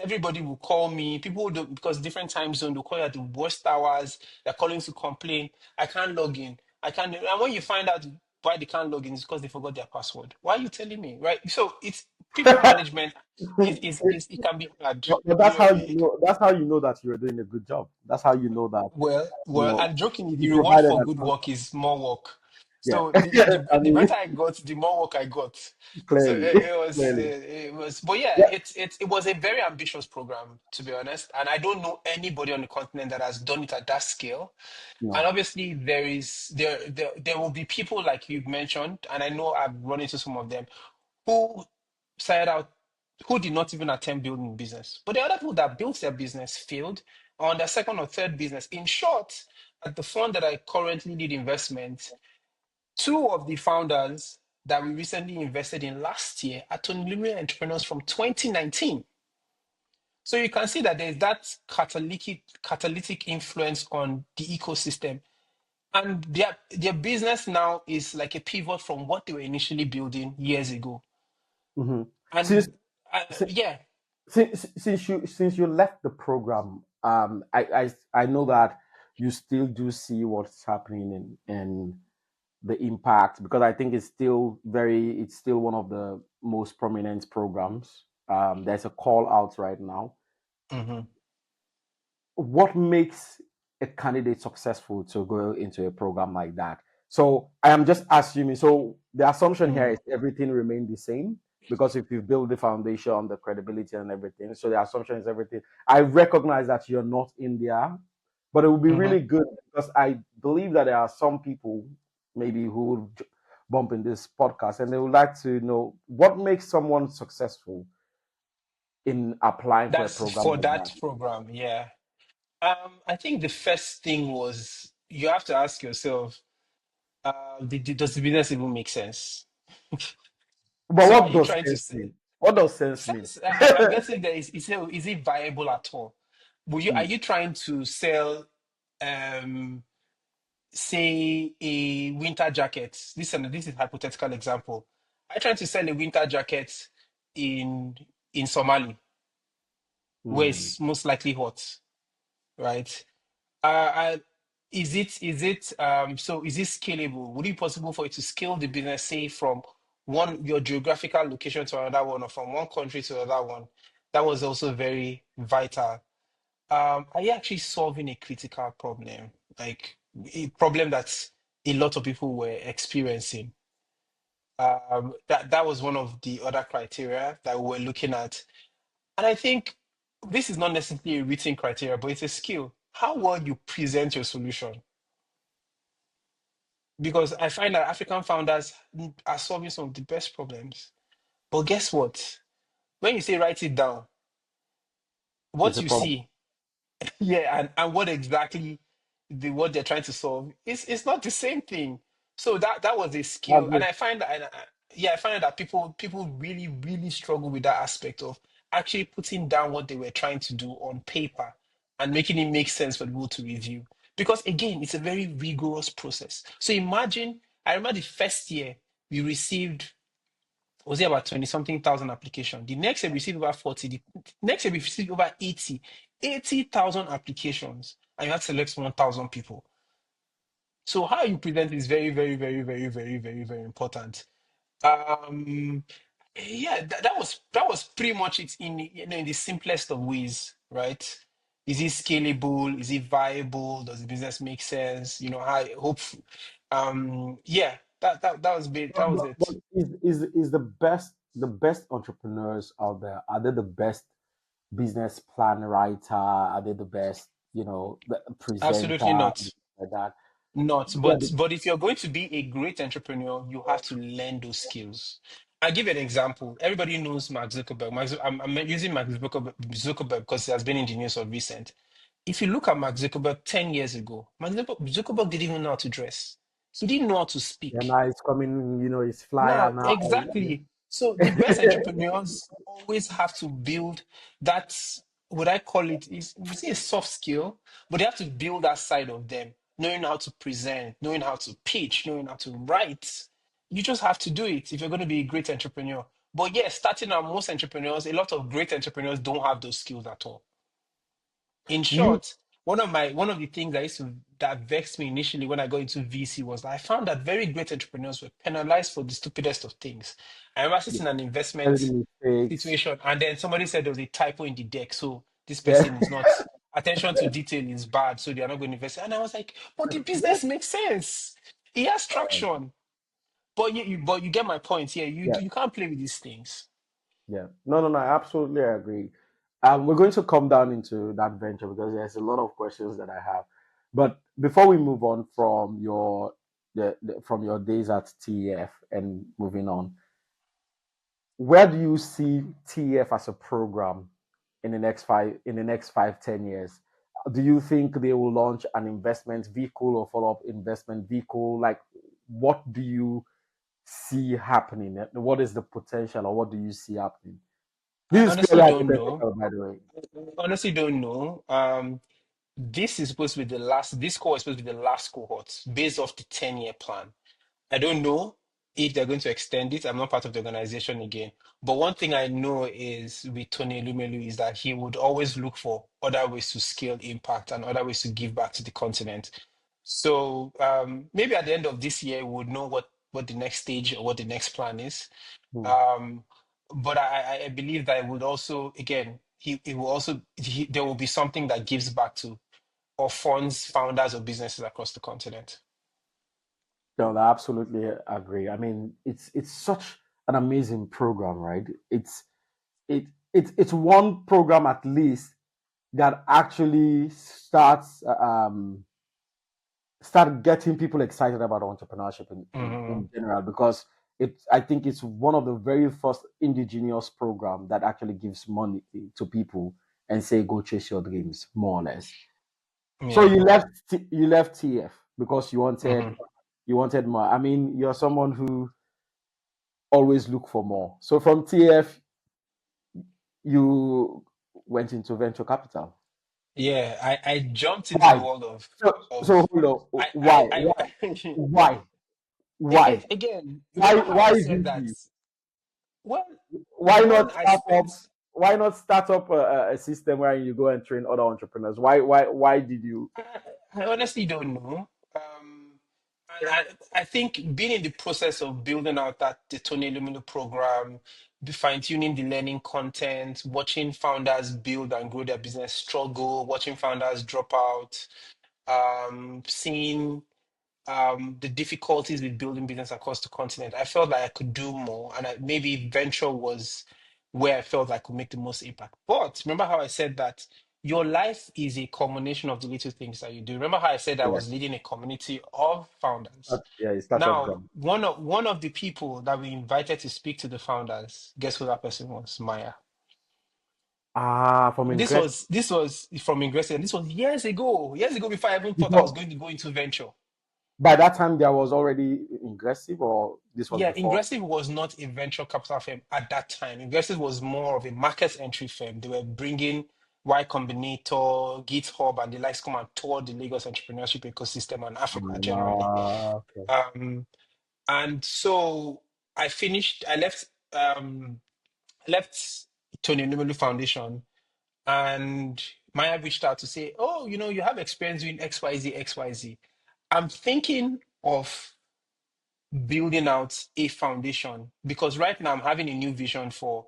Everybody will call me. People do because different time zone they'll call you at the worst hours. They're calling to complain. I can't log in. I can't. And when you find out why they can't log in, it's because they forgot their password. Why are you telling me? Right? So it's people management is it can be hard. But You that's know, how you know. That's how you know that you're doing a good job. That's how you know that and jokingly, you the reward provided for an good answer. work is more work. Yeah, So the I the mean, better I got, the more work I got. So clearly, clearly, but yeah, yeah, it was a very ambitious program, to be honest. And I don't know anybody on the continent that has done it at that scale. And no, obviously, there will be people like you've mentioned, and I know I've run into some of them who started out who did not even attempt building business. But the other people that built their business failed on their second or third business. In short, at the fund that I currently lead investment, two of the founders that we recently invested in last year are Tony Lumiere entrepreneurs from 2019. So you can see that there's that catalytic influence on the ecosystem. And their business now is like a pivot from what they were initially building years ago. hmm since And since yeah. since you left the program, I know that you still do see what's happening in the impact because I think it's still one of the most prominent programs. There's a call out right now. Mhm. What makes a candidate successful to go into a program like that? So I am just assuming. So the assumption here Mm. is everything remain the same because if you build the foundation, the credibility and everything, so the assumption is everything. I recognize that you're not India, but it would be Mm-hmm. really good because I believe that there are some people maybe who will bump in this podcast and they would like to know what makes someone successful in applying for a That's program for like that. that program, yeah. I think the first thing was you have to ask yourself, does the business even make sense? But So are what you does trying to sense say mean? What does sense mean? first? I'm guessing that is it viable at all? Are Mm, you trying to sell, um, say a winter jacket? This is hypothetical example. Are you trying to sell a winter jacket in Somali, where mm. it's most likely hot, right? I is it scalable? Would it be possible for you to scale the business, say from one your geographical location to another one, or from one country to another one? That was also very vital. Are you actually solving a critical problem, like a problem that a lot of people were experiencing? That was one of the other criteria that we were looking at. And I think this is not necessarily a written criteria, but it's a skill. How well you present your solution. Because I find that African founders are solving some of the best problems. But guess what? When you say write it down, It's what a you problem. see, yeah, and what exactly what they're trying to solve is it's not the same thing. So that was a That's skill, and it. I find that people really struggle with that aspect of actually putting down what they were trying to do on paper and making it make sense for people to review. Because again, it's a very rigorous process. So imagine, I remember the first year we received, was it about 20 something thousand applications? The next year we received over 40. The next year we received over 80,000 applications. And you have to select 1,000 people. So how you present is very important. Um, yeah, that was pretty much it in in the simplest of ways, right? Is it scalable? Is it viable? Does the business make sense? You know, I hope. Yeah, that was But it. is the best entrepreneurs out there? Are they the best business plan writer? Are they the best, the Absolutely presenter not. like that? Not, Yeah, but if you're going to be a great entrepreneur, you have to learn those skills. I'll give you an example. Everybody knows Mark Zuckerberg. I'm using Mark Zuckerberg because he has been in the news of recent. If you look at Mark Zuckerberg 10 years ago, Zuckerberg didn't even know how to dress. He didn't know how to yeah, speak. now it's coming. It's flyer Now, now. exactly. So the best entrepreneurs always have to build that, what I call it is, we say a soft skill, but they have to build that side of them, knowing how to present, knowing how to pitch, knowing how to write. You just have to do it if you're going to be a great entrepreneur. But yes, starting out, most entrepreneurs, a lot of great entrepreneurs don't have those skills at all. In Do you? short, one of the things that vexed me initially when I got into VC was that I found that very great entrepreneurs were penalized for the stupidest of things. I remember Yeah, sitting in an investment early mistakes. situation, and then somebody said there was a typo in the deck, so this Yeah. person is not, attention to detail is bad, so they are not going to invest. And I was like, but the business makes sense. It has traction. But but you get my point. Yeah, Yeah. you can't play with these things. Yeah. No, no, no. I absolutely agree. We're going to come down into that venture because there's a lot of questions that I have. But before we move on from from your days at TEF and moving on, where do you see TEF as a program in the next 5, 10 years? Do you think they will launch an investment vehicle or follow up investment vehicle? Like, what do you see happening? What is the potential, or what do you see happening? I This is honestly purely don't know. hypothetical, by the way. Honestly don't know. This is supposed to be this cohort is supposed to be the last cohort based off the 10-year plan. I don't know if they're going to extend it. I'm not part of the organization again. But one thing I know is with Tony Elumu is that he would always look for other ways to scale impact and other ways to give back to the continent. So maybe at the end of this year, we'll know what the next stage or what the next plan is. Hmm. Um, but I believe that it would also, again, he will also, there will be something that gives back to or funds founders of businesses across the continent. No, I absolutely agree. I mean, it's such an amazing program, right? It's one program at least that actually start getting people excited about entrepreneurship Hmm. in general, because I think it's one of the very first indigenous program that actually gives money to people and say go chase your dreams, more or less. So Yeah. you left TF because Hmm. you wanted more. I mean, you're someone who always look for more. So from TF you went into venture capital. Yeah, I jumped into the Why? world So of hold on. I I Why? Why? again, Why? remember how Why I is said it that? you? Well, Why one, not I start up? spent Why not start up a system where you go and train other entrepreneurs? Why did you? I honestly don't know. I think being in the process of building out that the Tony Elumu program, fine-tuning the learning content, watching founders build and grow their business struggle, watching founders drop out, seeing the difficulties with building business across the continent, I felt like I could do more, and maybe venture was where I felt I could make the most impact. But remember how I said that your life is a combination of the little things that you do. Remember how I said I Yeah, was leading a community of founders. yeah, you start up Now, drum. one of the people that we invited to speak to the founders, guess who that person was? Maya. Ah, from Ingress. This was from Ingress, and this was years ago before I even thought I was Before, going to go into venture. by that time there was already Ingressive, or this was Yeah, before. Ingressive was not a venture capital firm at that time. Ingressive was more of a market entry firm. They were bringing Y Combinator, GitHub, and the likes come and tour the Lagos entrepreneurship ecosystem and Africa generally. Okay. Um, and so I left Tony Elumu Foundation, and Maya reached out to say, "Oh, you have experience doing XYZ, XYZ. I'm thinking of building out a foundation because right now I'm having a new vision for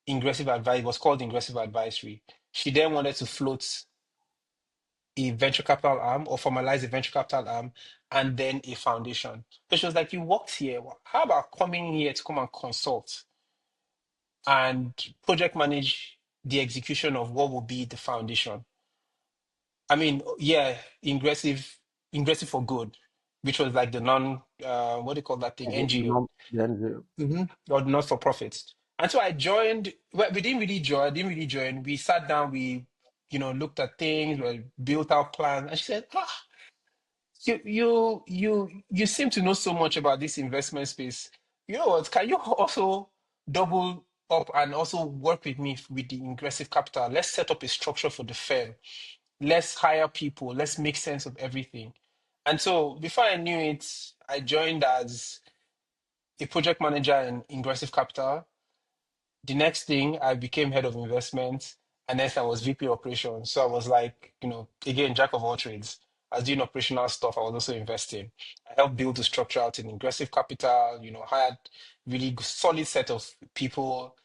Ingressive Advice. It was called Ingressive Advisory. She then wanted to float a venture capital arm or formalize a venture capital arm and then a foundation. So she was like, you worked here. How about coming here to come and consult and project manage the execution of what will be the foundation? I mean, yeah, Ingressive for Good, which was like the what do you call that thing? NGO. Or not for profits. And so I joined. Well, we didn't really join. I didn't really join. We sat down. We, looked at things. We built our plans. And she said, "Ah, you seem to know so much about this investment space. You know what? Can you also double up and also work with me with the Ingressive Capital? Let's set up a structure for the firm. Let's hire people. Let's make sense of everything." And so before I knew it, I joined as a project manager in Ingressive Capital. The next thing, I became head of investments, and next I was VP operations. So I was like, again, jack of all trades. I was doing operational stuff. I was also investing. I helped build the structure out in aggressive capital. Hired really solid set of people.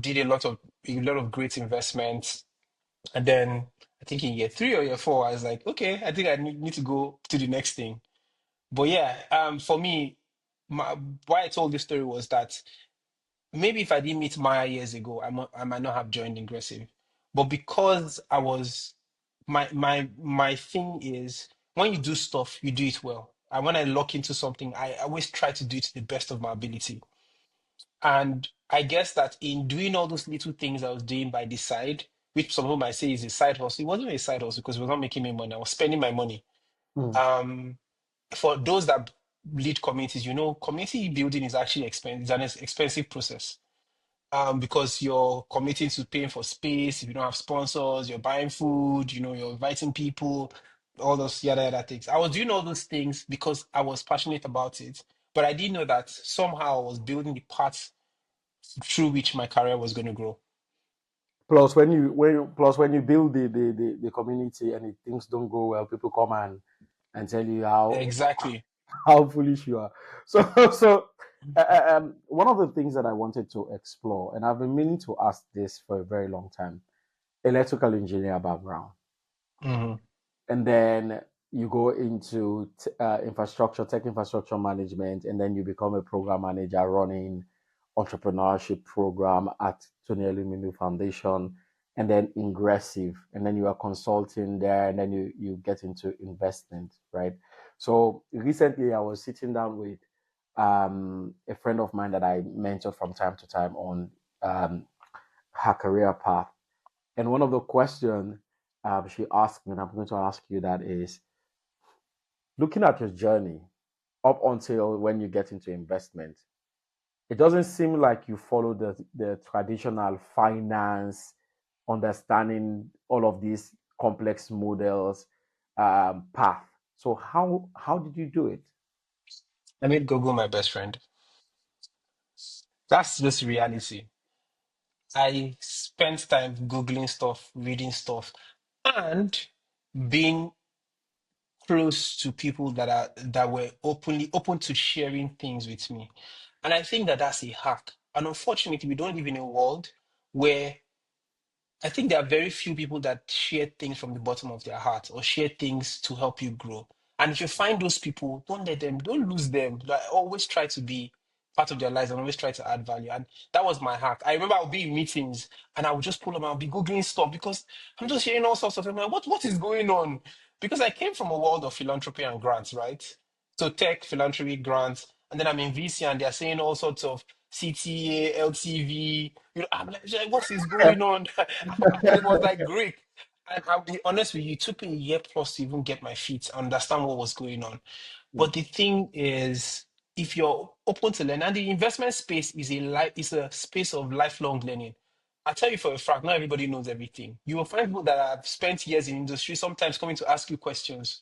Did a lot of great investments, and then I think in year three or year four, I was like, okay, I think I need to go to the next thing. But yeah, for me, why I told this story was that maybe if I didn't meet Maya years ago, I might not have joined Ingressive. But because my thing is when you do stuff, you do it well. And when I lock into something, I always try to do it to the best of my ability. And I guess that in doing all those little things I was doing by the side, which some people might say is a side hustle, it wasn't a side hustle because it was not making me money. I was spending my money. Mm. Um, for those that lead communities, community building is actually expensive. It's an expensive process because you're committing to paying for space. If you don't have sponsors, you're buying food, you're inviting people, all those yada yada things. I was doing all those things because I was passionate about it, but I didn't know that somehow I was building the path through which my career was going to grow. When you build the community and if things don't go well, people come and tell you Exactly. how foolish you are. So one of the things that I wanted to explore, and I've been meaning to ask this for a very long time, electrical engineer background, Hmm. and then you go into tech infrastructure management, and then you become a program manager running entrepreneurship program at Tony Elumu Foundation, and then Ingressive, and then you are consulting there, and then you get into investment, right? So recently, I was sitting down with a friend of mine that I mentor from time to time on um, her career path, and one of the questions she asked me, and I'm going to ask you that is, looking at your journey up until when you get into investment, it doesn't seem like you follow the traditional finance, understanding all of these complex models path. So how did you do it? I made Google my best friend. That's just reality. I spent time Googling stuff, reading stuff, and being close to people that were open to sharing things with me. And I think that that's a hack. And unfortunately, we don't live in a world where I think there are very few people that share things from the bottom of their heart or share things to help you grow. And if you find those people, don't lose them. Like, always try to be part of their lives and always try to add value. And that was my hack. I remember I would be in meetings and I would just pull them, I'll be Googling stuff because I'm just hearing all sorts of things. I'm like, what is going on? Because I came from a world of philanthropy and grants, right? So tech, philanthropy, grants, and then I'm in VC and they're saying all sorts of CTA, LTV. I'm like, what is going on? And it was like Greek. And I'll be honest with you, it took me a year plus to even get my feet, understand what was going on. Mm, But the thing is, if you're open to learn, and the investment space is a space of lifelong learning. I tell you for a fact, not everybody knows everything. You will find people that have spent years in industry sometimes coming to ask you questions.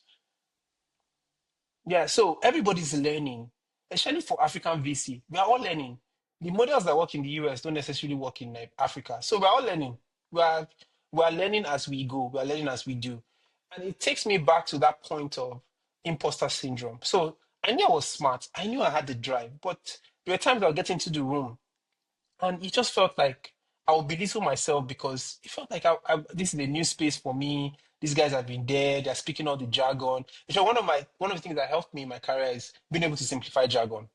Yeah, so everybody's learning, especially for African VC. We are all learning. The models that work in the US don't necessarily work in Africa. So we're all learning. We are learning as we go. We are learning as we do. And it takes me back to that point of imposter syndrome. So I knew I was smart. I knew I had the drive, but there were times I'll get into the room and it just felt like I would belittle myself because it felt like this is a new space for me. These guys have been there. They're speaking all the jargon. In fact, one of the things that helped me in my career is being able to simplify jargon.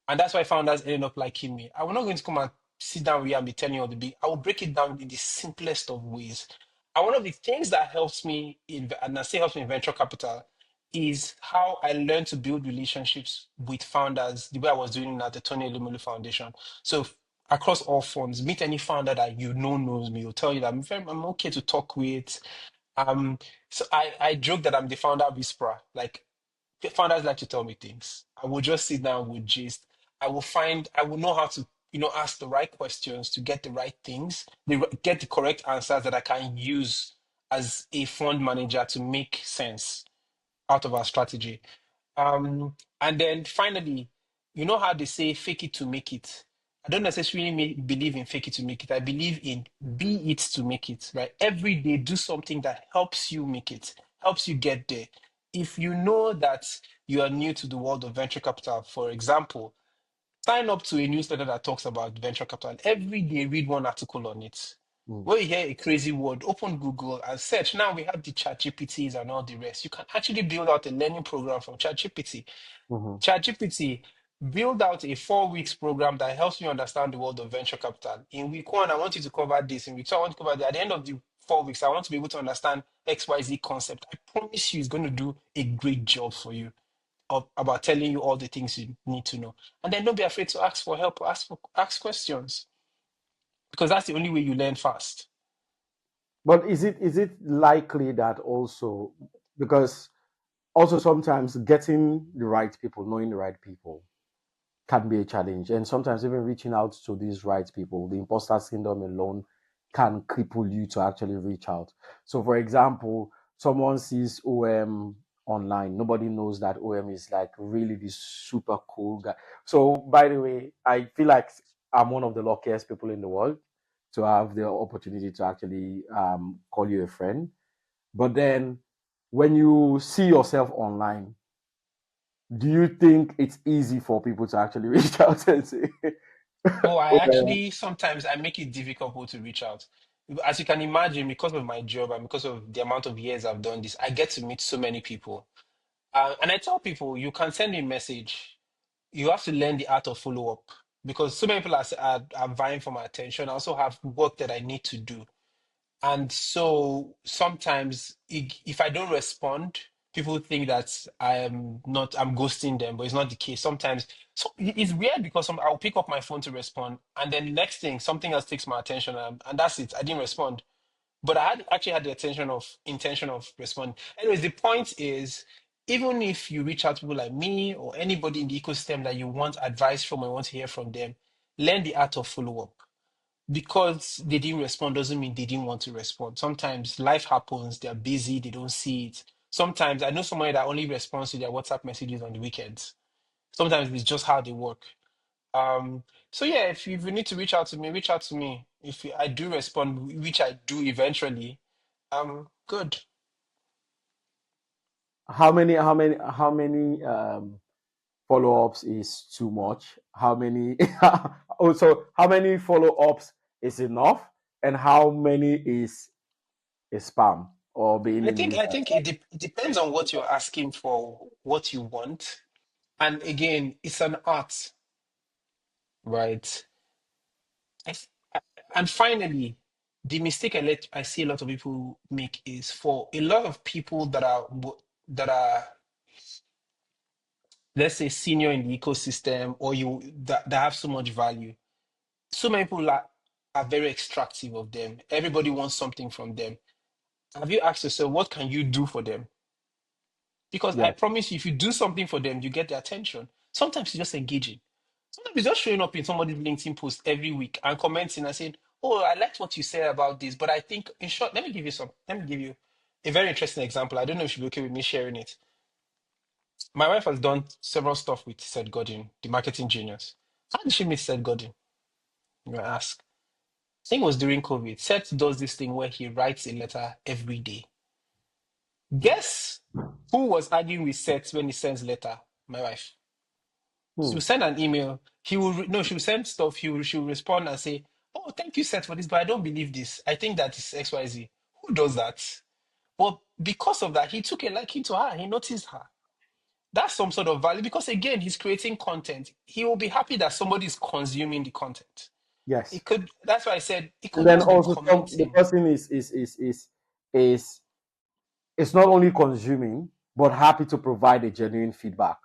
And that's why founders ended up liking me. I'm not going to come and sit down with you and be telling you all the big. I will break it down in the simplest of ways. And one of the things that helps me and I say helps me in venture capital is how I learned to build relationships with founders the way I was doing at the Tony Elumu Foundation. So across all funds, meet any founder that you know knows me, will tell you that I'm okay to talk with. Um, so I joke that I'm the founder whisperer. Like, founders like to tell me things. I will just sit down with gist. I will know how to, ask the right questions to get the right things, get the correct answers that I can use as a fund manager to make sense out of our strategy. And then finally, you know how they say fake it to make it. I don't necessarily believe in fake it to make it. I believe in be it to make it, right? Every day, do something that helps you make it, helps you get there. If you know that you are new to the world of venture capital, for example, sign up to a newsletter that talks about venture capital. Every day, read one article on it. mm, When you hear a crazy word, open Google and search. Now we have the chat GPTs and all the rest. You can actually build out a learning program from chat GPT. mhm. ChatGPT, build out a 4 weeks program that helps you understand the world of venture capital. In week one, I want you to cover this. In week two, I want to cover that. At the end of the 4 weeks, I want to be able to understand XYZ concept. I promise you, it's going to do a great job for you about telling you all the things you need to know. And then don't be afraid to ask for help, ask questions, because that's the only way you learn fast. But is it likely that also, because also sometimes getting the right people, knowing the right people can be a challenge. And sometimes even reaching out to these right people, the imposter syndrome alone can cripple you to actually reach out. So, for example, someone sees OM online. Nobody knows that OM is like really this super cool guy. So, by the way, I feel like I'm one of the luckiest people in the world to have the opportunity to actually call you a friend. But then when you see yourself online, do you think it's easy for people to actually reach out and say, Oh, I "Oh, actually sometimes I make it difficult to reach out. as you can imagine, because of my job and because of the amount of years I've done this, I get to meet so many people. And I tell people, you can send me a message. You have to learn the art of follow up because so many people are vying for my attention. I also have work that I need to do. And so sometimes if I don't respond, people think that I'm ghosting them, but it's not the case. Sometimes, so it's weird because I'll pick up my phone to respond, and then the next thing, something else takes my attention, and that's it. I didn't respond. But I had actually had the intention of responding. Anyways, the point is, even if you reach out to people like me or anybody in the ecosystem that you want advice from or want to hear from them, learn the art of follow up. Because they didn't respond doesn't mean they didn't want to respond. Sometimes life happens, they're busy, they don't see it. Sometimes I know somebody that only responds to their WhatsApp messages on the weekends. Sometimes it's just how they work. So yeah, if you need to reach out to me, reach out to me. If I do respond, which I do eventually, good. How many follow-ups is too much? How many also how many follow-ups is enough? And how many is spam or being I in think user? I think it depends on what you're asking for, what you want, and again, it's an art, right? I, and finally, the mistake I see a lot of people make is for a lot of people that are let's say senior in the ecosystem or that have so much value. So many people are very extractive of them. Everybody wants something from them. Have you asked yourself what can you do for them? Because I Yes, promise you, if you do something for them, you get their attention. Sometimes it's just engaging. Sometimes it's just showing up in somebody's LinkedIn post every week and commenting and saying, "Oh, I liked what you said about this, but I think, in short, let me give you a very interesting example. I don't know if you'll be okay with me sharing it. My wife has done several stuff with Seth Godin, the marketing genius. How did she meet Seth Godin? You might ask. I think it was during COVID. Seth does this thing where he writes a letter every day. Guess who was arguing with Seth when he sends letter? My wife. She will hmm. send an email. No, she will send stuff. She will respond and say, "Oh, thank you, Seth, for this, but I don't believe this. I think that is XYZ." Who does that? But because of that, he took a liking to her. He noticed her. That's some sort of value because again, he's creating content. He will be happy that somebody is consuming the content. Yes. It could. That's why I said it And could then just be also the commenting. person is not only consuming but happy to provide a genuine feedback.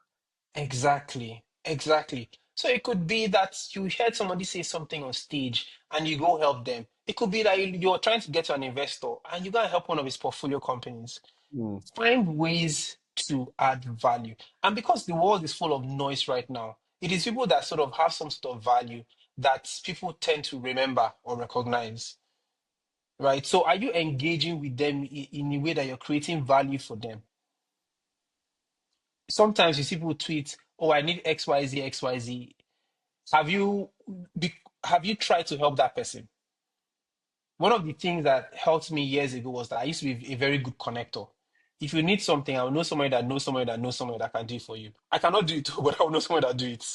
Exactly. Exactly. So it could be that you heard somebody say something on stage and you go help them. It could be that you're trying to get to an investor and you go and help one of his portfolio companies. Hmm. Find ways to add value. And because the world is full of noise right now, it is people that sort of have some sort of value that people tend to remember or recognize, right? So are you engaging with them in a way that you're creating value for them? Sometimes you see people tweet, "Oh, I need XYZ, XYZ." Have you be, have you tried to help that person? One of the things that helped me years ago was that I used to be a very good connector. If you need something, I'll know somebody that knows somebody that knows somebody that can do it for you. I cannot do it, but I'll know somebody that do it,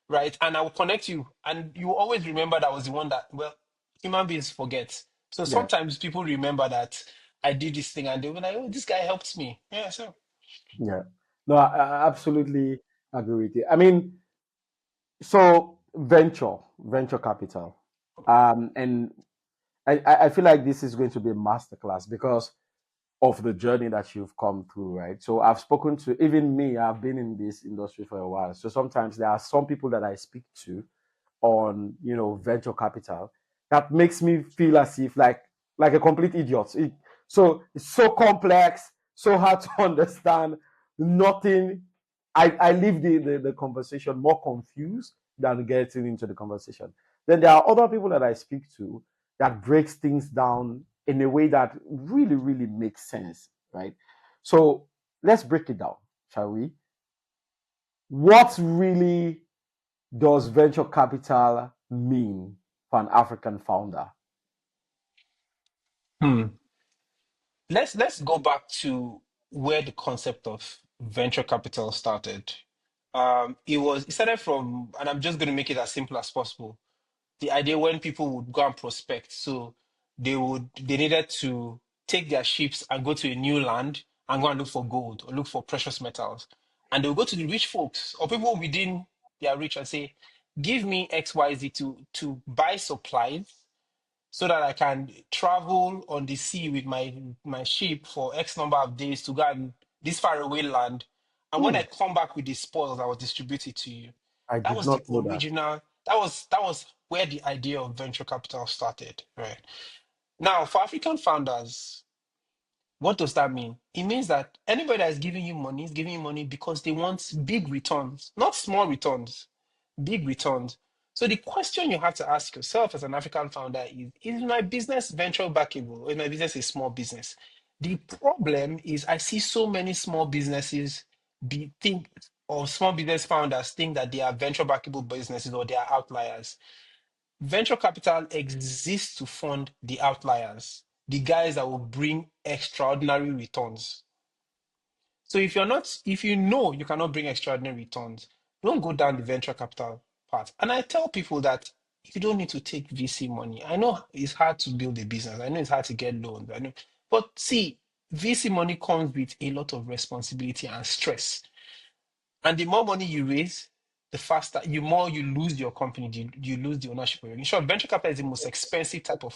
right? And I will connect you, and you will always remember that I was the one that. Well, human beings forget, so Yeah, sometimes people remember that I did this thing, and they'll be like, "Oh, this guy helped me." Yeah, so. yeah. No, I absolutely agree with you. I mean, so venture capital, and I feel like this is going to be a masterclass because of the journey that you've come through, right? So I've spoken to even me. I've been in this industry for a while. So sometimes there are some people that I speak to on venture capital that makes me feel as if like a complete idiot. So it's so complex, so hard to understand. Nothing. I leave the conversation more confused than getting into the conversation. Then there are other people that I speak to that breaks things down in a way that really really makes sense, right? So let's break it down, shall we? What really does venture capital mean for an African founder? Hmm. Let's go back to where the concept of venture capital started. It started from, and I'm just going to make it as simple as possible. The idea when people would go and prospect. So they needed to take their ships and go to a new land and go and look for gold or look for precious metals. And they'll go to the rich folks or people within their reach and say, give me XYZ to buy supplies so that I can travel on the sea with my ship for X number of days to go and this far away land. And when Hmm. I come back with the spoils, I will distribute it to you. I That did was the not know that. original. That was where the idea of venture capital started. Right now, for African founders, what does that mean? It means that anybody that is giving you money is giving you money because they want big returns, not small returns, big returns. So the question you have to ask yourself as an African founder is my business venture backable or is my business a small business? The problem is I see so many small businesses think or small business founders think that they are venture backable businesses or they are outliers. Venture capital exists to fund the outliers, the guys that will bring extraordinary returns. So if you know you cannot bring extraordinary returns, don't go down the venture capital path. And I tell people that you don't need to take VC money. I know it's hard to build a business. I know it's hard to get loans. I know, but see, VC money comes with a lot of responsibility and stress. And the more money you raise, the faster you more you lose your company, you lose the ownership of it. In short, venture capital is the most expensive type of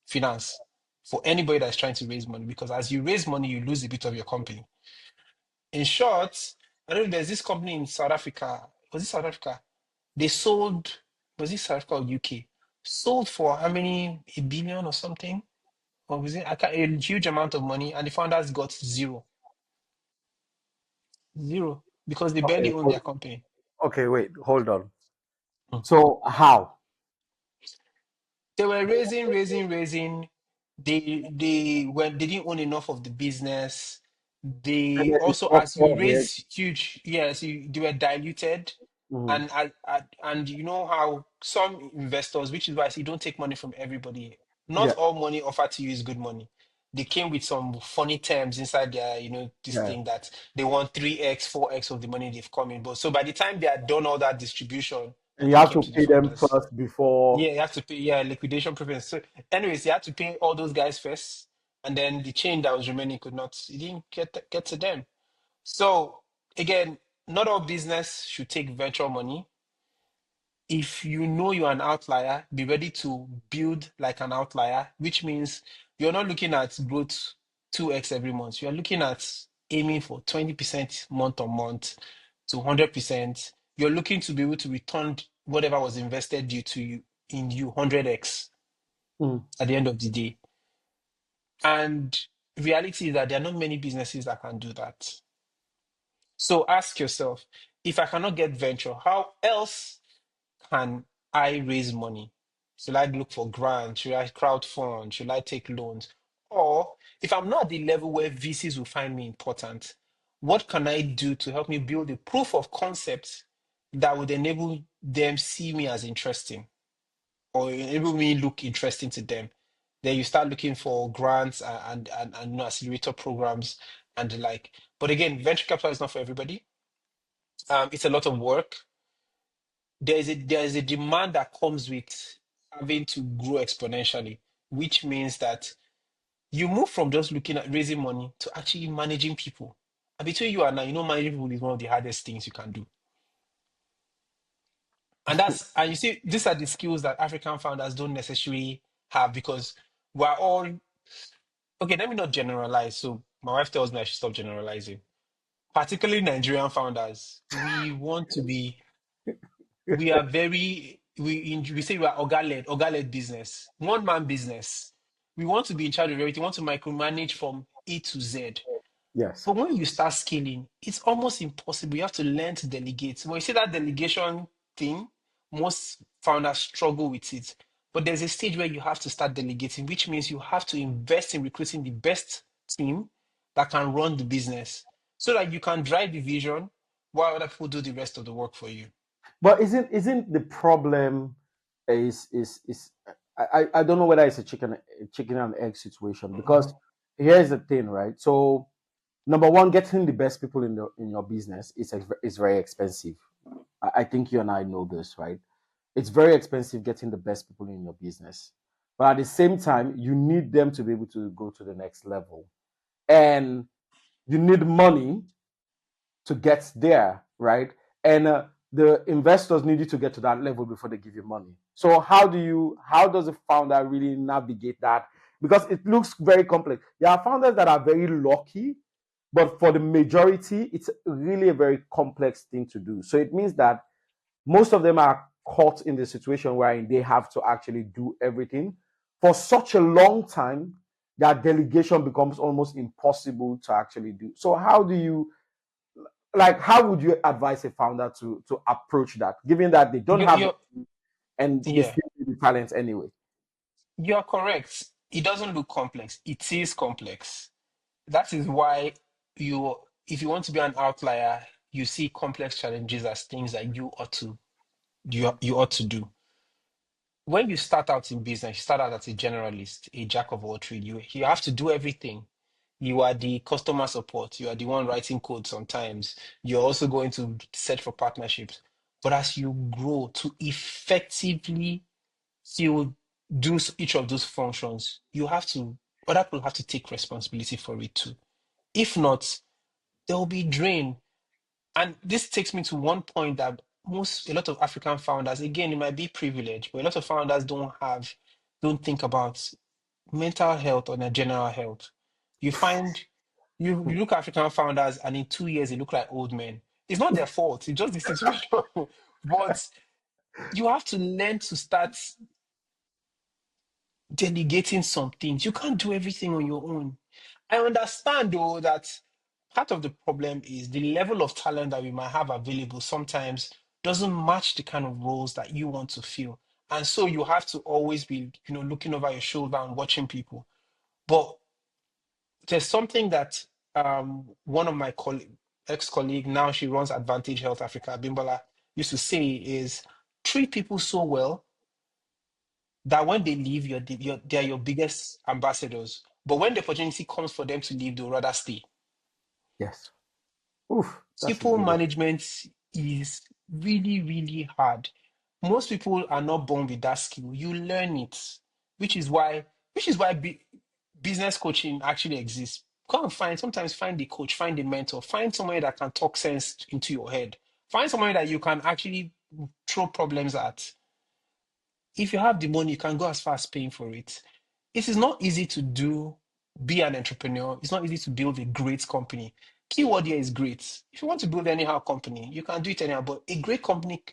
finance for anybody that's trying to raise money because as you raise money, you lose a bit of your company. In short, I don't know, there's this company in South Africa. Was it South Africa? They sold, was it South Africa or UK? Sold for how many, a billion or something? Or was it a huge amount of money? And the founders got zero. Zero. Because they barely Okay. own their company. Okay. Wait. Hold on. Mm. So how? They were raising. They didn't own enough of the business. And They then the also, as structure you of it. raise huge, yes, they were diluted, Mhm. and you know how some investors, which is why I say don't take money from everybody. Not Yeah. all money offered to you is good money. They came with some funny terms inside their, this Yeah. thing that they want 3x, 4x of the money they've come in. But so by the time they had done all that distribution, And you they have came to to the pay them founders. first before. Yeah, you have to pay, yeah, liquidation preference. So, anyways, you had to pay all those guys first, and then the chain that was remaining could not, it didn't get to them. So, again, not all business should take venture money. If you know you're an outlier, be ready to build like an outlier, which means you're not looking at growth 2x every month. You're looking at aiming for 20% month on month to 100%. You're looking to be able to return whatever was invested due to you in you 100x Mm. at the end of the day. And reality is that there are not many businesses that can do that. So ask yourself, if I cannot get venture, how else can I raise money? Should I look for grants? Should I crowdfund? Should I take loans? Or if I'm not at the level where VCs will find me important, what can I do to help me build a proof of concept that would enable them see me as interesting or enable me look interesting to them? Then you start looking for grants and accelerator programs and the like. But again, venture capital is not for everybody. It's a lot of work. There is a demand that comes with having to grow exponentially, which means that you move from just looking at raising money to actually managing people. And between you and I, managing people is one of the hardest things you can do. And you see, these are the skills that African founders don't necessarily have because we're all okay. Let me not generalize. So my wife tells me I should stop generalizing. Particularly Nigerian founders, we are very we say we are oga led business, one man business. We want to be in charge of everything. We want to micromanage from A to Z. Yes. But when you start scaling, it's almost impossible. You have to learn to delegate. When you see that delegation thing, most founders struggle with it. But there's a stage where you have to start delegating, which means you have to invest in recruiting the best team that can run the business so that you can drive the vision while other people do the rest of the work for you. But isn't the problem is I don't know whether it's a chicken and egg situation because here's the thing, right? So number one, getting the best people in your business is very expensive. I think you and I know this, right? It's very expensive getting the best people in your business. but at the same time, you need them to be able to go to the next level. And you need money to get there, right? And the investors need you to get to that level before they give you money. So how does a founder really navigate that? Because it looks very complex. There are founders that are very lucky, but for the majority, it's really a very complex thing to do. So it means that most of them are caught in the situation where they have to actually do everything for such a long time that delegation becomes almost impossible to actually do. So how would you advise a founder to approach that, given that they don't You have you and they yeah, still need the talent anyway? you're correct. It doesn't look complex. It is complex. That is why you, if you want to be an outlier, you see complex challenges as things that you ought to do. When you start out in business, you start out as a generalist, a jack of all trades. You have to do everything. You are the customer support. You are the one writing code sometimes. You're also going to search for partnerships. But as you grow to effectively still do each of those functions, other people have to take responsibility for it too. If not, there will be drain. And this takes me to one point that a lot of African founders, again, it might be privilege, but a lot of founders don't think about mental health or their general health. You find, you look at African founders and in 2 years, they look like old men. It's not their fault, it's just the situation. But you have to learn to start delegating some things. You can't do everything on your own. I understand though that part of the problem is the level of talent that we might have available sometimes doesn't match the kind of roles that you want to fill. And so you have to always be, looking over your shoulder and watching people. But there's something that one of my ex-colleague, now she runs Advantage Health Africa, Bimbola, used to say is treat people so well that when they leave, they're your biggest ambassadors. But when the opportunity comes for them to leave, they'll rather stay. Yes. Oof, that's a People good one. management is really, really hard. Most people are not born with that skill. You learn it, which is why, business coaching actually exists. Go and sometimes find the coach, find the mentor, find somebody that can talk sense into your head. Find somebody that you can actually throw problems at. If you have the money, you can go as far as paying for it. It is not easy to be an entrepreneur. It's not easy to build a great company. Keyword here is great. If you want to build anyhow company, you can do it anyhow. But a great company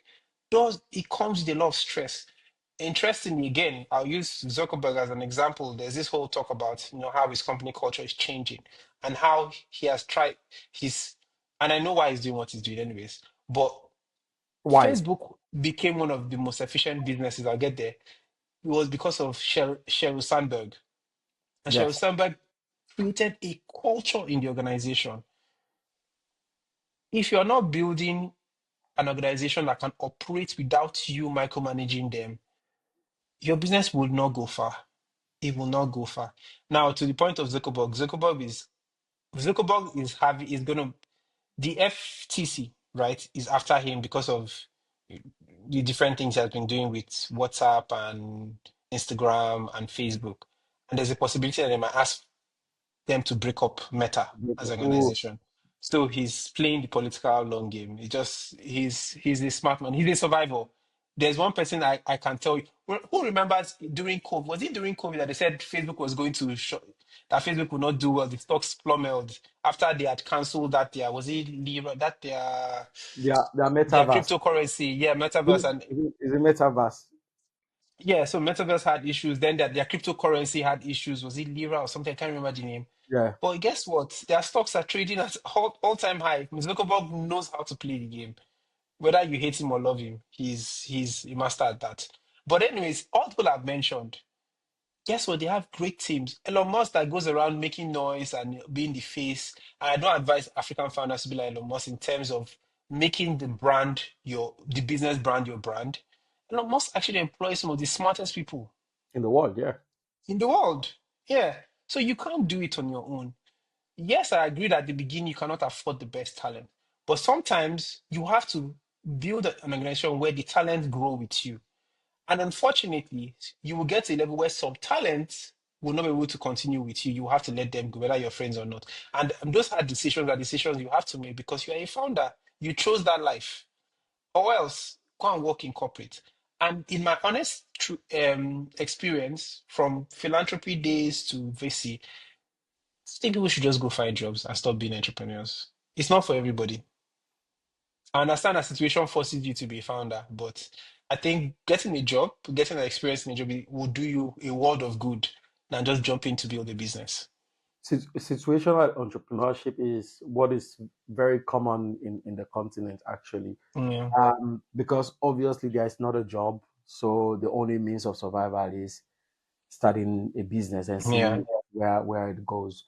it comes with a lot of stress. Interestingly, again, I'll use Zuckerberg as an example. There's this whole talk about how his company culture is changing and how he has tried his, and I know why he's doing what he's doing anyways. But Why? Facebook became one of the most efficient businesses. I'll get there. It was because of Sheryl Sandberg. And Sheryl Yes. Sandberg created a culture in the organization. If you're not building an organization that can operate without you micromanaging them, your business will not go far. It will not go far. Now, to the point of Zuckerberg, Zuckerberg is going to, the FTC, right, is after him because of the different things he has been doing with WhatsApp and Instagram and Facebook. And there's a possibility that they might ask them to break up Meta as an Oh, organization. So he's playing the political long game. He's a smart man. He's a survivor. There's one person I can tell you who remembers during COVID. Was it during COVID that they said Facebook was going to that Facebook would not do well? The stocks plummeted after they had cancelled that was it Libra that their their metaverse. cryptocurrency, yeah, Is metaverse, and is a metaverse. yeah, so metaverse had issues. Then their cryptocurrency had issues. Was it Libra or something? I can't remember the name. Yeah. But guess what? Their stocks are trading at all-time high. Mr. Zuckerberg knows how to play the game. Whether you hate him or love him, he's a master at that. But anyways, all people I've mentioned, guess what? They have great teams. Elon Musk that goes around making noise and being the face. And I don't advise African founders to be like Elon Musk in terms of making the business brand your brand. Elon Musk actually employs some of the smartest people In the world, yeah. in the world. Yeah. So you can't do it on your own. Yes, I agree that at the beginning you cannot afford the best talent, but sometimes you have to build an organization where the talent grow with you. And unfortunately, you will get to a level where some talent will not be able to continue with you. You will have to let them go, whether you're friends or not. And those are decisions you have to make because you are a founder. You chose that life. Or else, go and work in corporate. And in my honest experience, from philanthropy days to VC, I think people should just go find jobs and stop being entrepreneurs. It's not for everybody. I understand that situation forces you to be a founder, but I think getting a job, getting an experience in a job will do you a world of good than just jumping to build a business. Situational entrepreneurship is what is very common in the continent, actually. Yeah, Because obviously there is not a job, so the only means of survival is starting a business and yeah. seeing where it goes.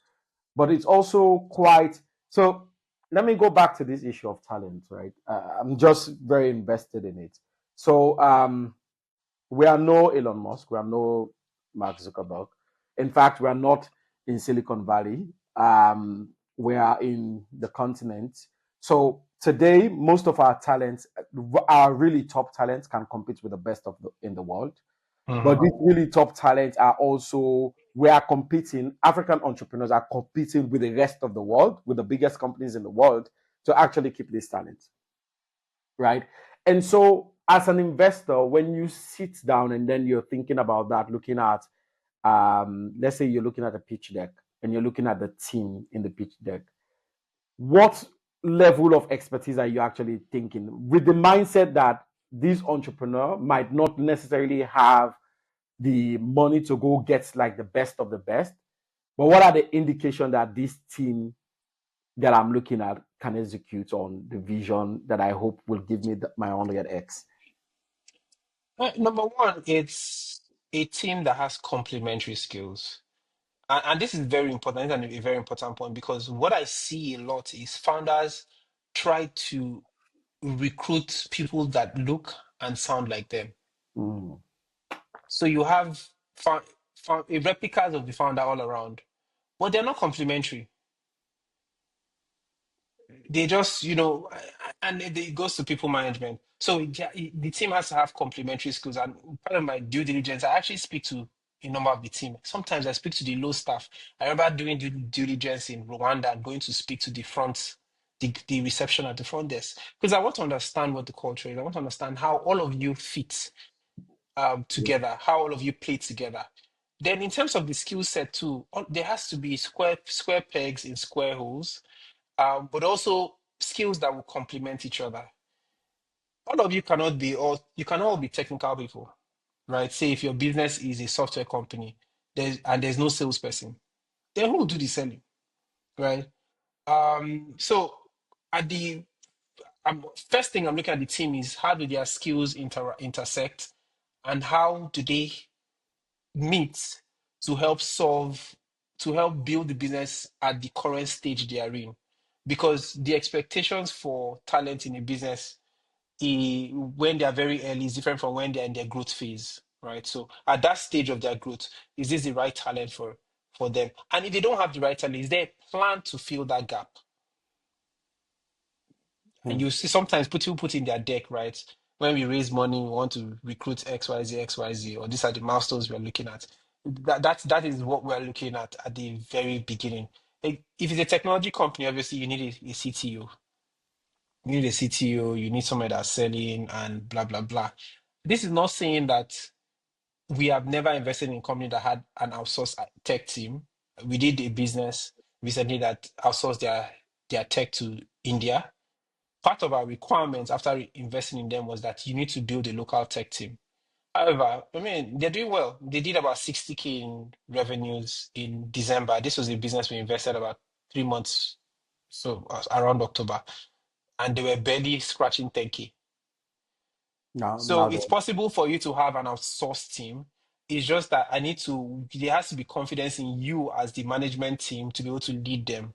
But it's also quite so. Let me go back to this issue of talent, right? I'm just very invested in it. So we are no Elon Musk, we are no Mark Zuckerberg. In fact, we are not in Silicon Valley. We are in the continent. So today, most of our talents, our really top talents, can compete with the best in the world. But Mhm. these really top talents are also, we are competing, African entrepreneurs are competing with the rest of the world, with the biggest companies in the world to actually keep these talents, right? And so, as an investor, when you sit down and then you're thinking about that, looking at, let's say you're looking at a pitch deck and you're looking at the team in the pitch deck, what level of expertise are you actually thinking with the mindset that this entrepreneur might not necessarily have the money to go get like the best of the best, but what are the indications that this team that I'm looking at can execute on the vision that I hope will give me my 100x? Number one, it's a team that has complementary skills. And this is very important and a very important point because what I see a lot is founders try to recruit people that look and sound like them. Mm. So you have replicas of the founder all around, but they're not complementary. They just, and it goes to people management. So the team has to have complementary skills. And part of my due diligence, I actually speak to a number of the team. Sometimes I speak to the low staff. I remember doing due diligence in Rwanda and going to speak to the reception at the front desk, because I want to understand what the culture is. I want to understand how all of you fit together, how all of you play together. Then, in terms of the skill set too, there has to be square pegs in square holes, but also skills that will complement each other. All of you cannot be all you can all be technical people, right? Say if your business is a software company, there's no salesperson, then who will do the selling, right? So at the first thing I'm looking at the team is how do their skills intersect, and how do they meet to help solve to help build the business at the current stage they are in, because the expectations for talent in a business when they are very early is different from when they're in their growth phase, right? So at that stage of their growth, is this the right talent for them? And if they don't have the right talent, is there a plan to fill that gap? And Mm. you see sometimes people put in their deck, right? When we raise money, we want to recruit XYZ, XYZ, or these are the milestones we're looking at. That is what we're looking at the very beginning. If it's a technology company, obviously you need a CTO. You need a CTO, you need somebody that's selling and blah blah blah. This is not saying that we have never invested in a company that had an outsourced tech team. We did a business recently that outsourced their tech to India. Part of our requirements after investing in them was that you need to build a local tech team. However, I mean, they're doing well. They did about 60K in revenues in December. This was a business we invested about 3 months, so around October, and they were barely scratching 10K. So Now it's then. possible for you to have an outsourced team. It's just that there has to be confidence in you as the management team to be able to lead them.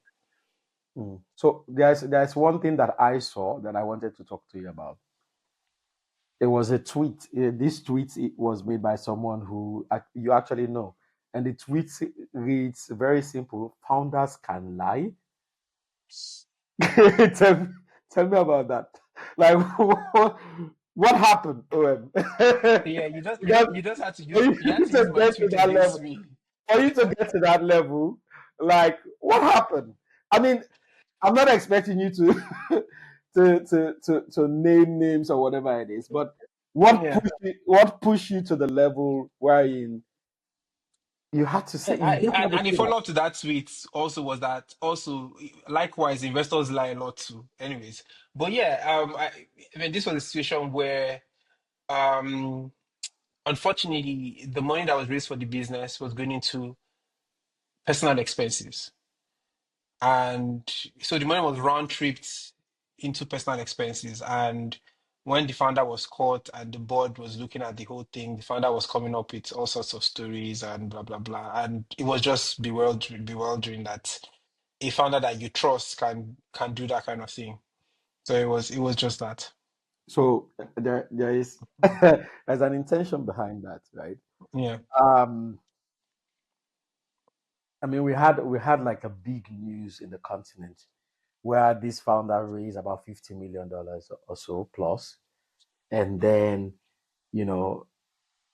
Mm. So there's one thing that I saw that I wanted to talk to you about. It was a tweet. This tweet it was made by someone who you actually know, and the tweet reads very simple: "Founders can lie." tell, me, tell me about that. Like, What happened, OM? Yeah, Because you just had to for use you you had to use to my get to tweet that against level, me. for you to get to that level, like what happened? I mean, I'm not expecting you to to name names or whatever it is, but Yeah. what pushed you to the level wherein you had to say you just had to And the say that. follow up to that tweet also was that also likewise investors lie a lot too. Anyways, but yeah, I mean this was a situation where um unfortunately the money that was raised for the business was going into personal expenses, and so the money was round tripped into personal expenses. And when the founder was caught and the board was looking at the whole thing, the founder was coming up with all sorts of stories and blah blah blah, and it was just bewildering that a founder that you trust can do that kind of thing. So it was just that. So there is there's an intention behind that, right? Yeah. Um, I mean, we had like a big news in the continent where this founder raised about $50 million or so plus, and then you know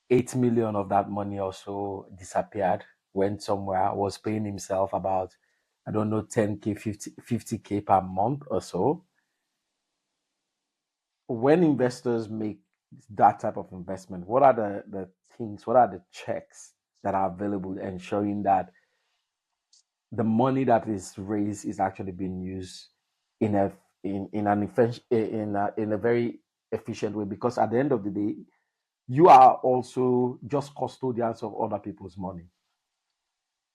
8 million of that money also disappeared, went somewhere, was paying himself about I don't know 10K, 50K per month or so. When investors make that type of investment, what are the things, what are the checks that are available ensuring that the money that is raised is actually being used in a in an in a very efficient way? Because at the end of the day, you are also just custodians of other people's money,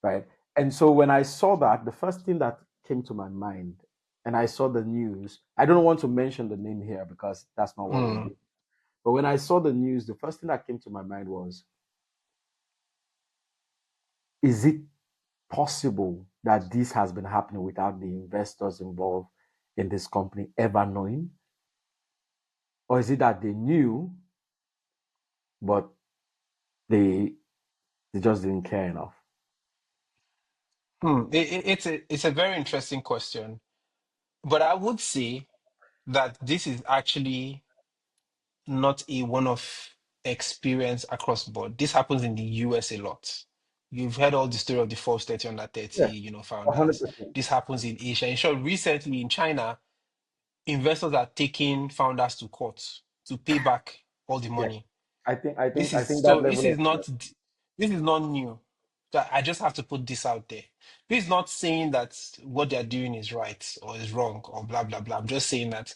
right? And so when I saw that, the first thing that came to my mind, and I saw the news, I don't want to mention the name here because that's not what we Mm. do. But when I saw the news, the first thing that came to my mind was, is it possible that this has been happening without the investors involved in this company ever knowing? Or is it that they knew, but they they just didn't care enough? It's a very interesting question, but I would say that this is actually not a one-off experience across the board. This happens in the US a lot. You've heard all the story of the Forbes 30 under 30, Yeah, founders. 100%. This happens in Asia. In short, recently in China, investors are taking founders to court to pay back all the Yeah. money. I think that This level is of not new. I just have to put this out there. This is not saying that what they're doing is right or is wrong or blah blah blah. I'm just saying that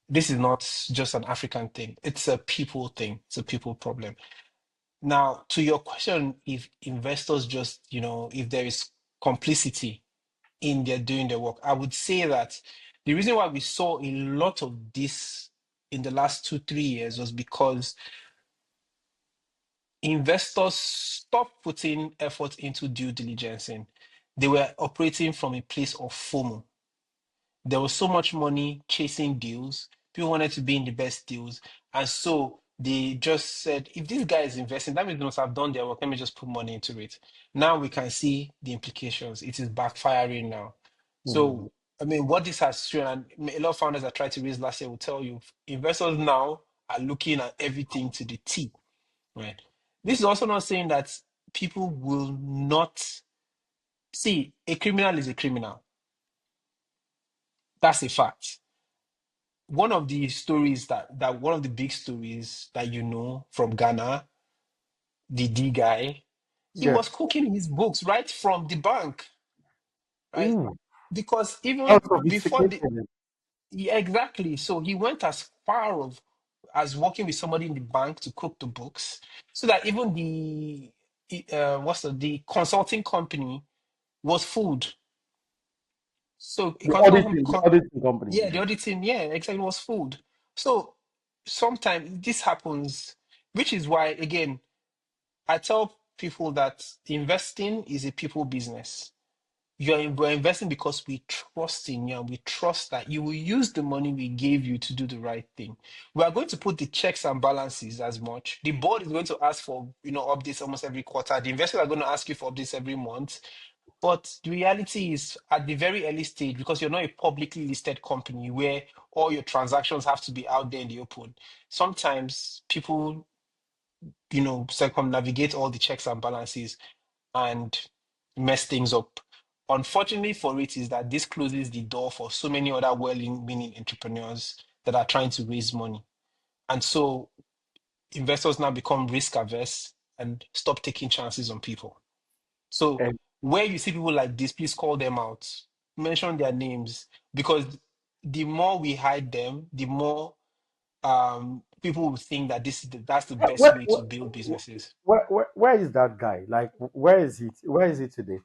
this is not just an African thing. It's a people thing. It's a people problem. Now, to your question, if investors just, if there is complicity in their doing their work, I would say that the reason why we saw a lot of this in the last 2, 3 years was because investors stopped putting effort into due diligence. They were operating from a place of FOMO. There was so much money chasing deals. People wanted to be in the best deals. And so they just said, if this guy is investing, that means they must have done their work. Let me just put money into it. Now we can see the implications. It is backfiring now. mm, So, I mean, what this has shown, and a lot of founders that tried to raise last year will tell you, investors now are looking at everything to the T, right? This is also not saying that people will not see a criminal is a criminal. That's a fact. One of the stories that one of the big stories that from Ghana, the D guy, he yeah. was cooking his books right from the bank, right? Mm. Because How even before sophisticated. yeah, exactly. So he went as far of as working with somebody in the bank to cook the books, so that even the consulting company was food. So a consulting The auditing company, you yeah, the mean? auditing, yeah, exactly, was food. So sometimes this happens, which is why, again, I tell people that investing is a people business. We're investing because we trust in you and we trust that you will use the money we gave you to do the right thing. We are going to put the checks and balances as much. The board is going to ask for, updates almost every quarter. The investors are going to ask you for updates every month. But the reality is, at the very early stage, because you're not a publicly listed company where all your transactions have to be out there in the open. Sometimes people, circumnavigate all the checks and balances and mess things up. Unfortunately for it is that this closes the door for so many other well-meaning entrepreneurs that are trying to raise money. And so investors now become risk averse and stop taking chances on people. So And where you see people like this, please call them out, mention their names, because the more we hide them, the more people will think that that's the where, best where, way to where, build businesses. where is that guy? Like, where is he? Where is he today?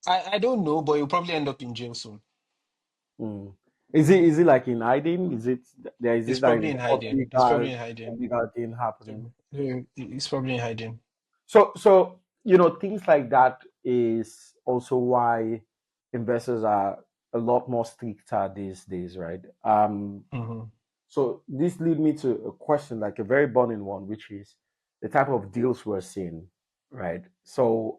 I don't know, but you'll probably end up in jail soon. Mm. Is he like in hiding? Is It's it like probably in a hiding. It's probably legal in hiding. illegal thing happening? It's probably in hiding. So things like that is also why investors are a lot more stricter these days, right? Hmm. So this lead me to a question, like a very burning one, which is the type of deals we're seeing, right? So,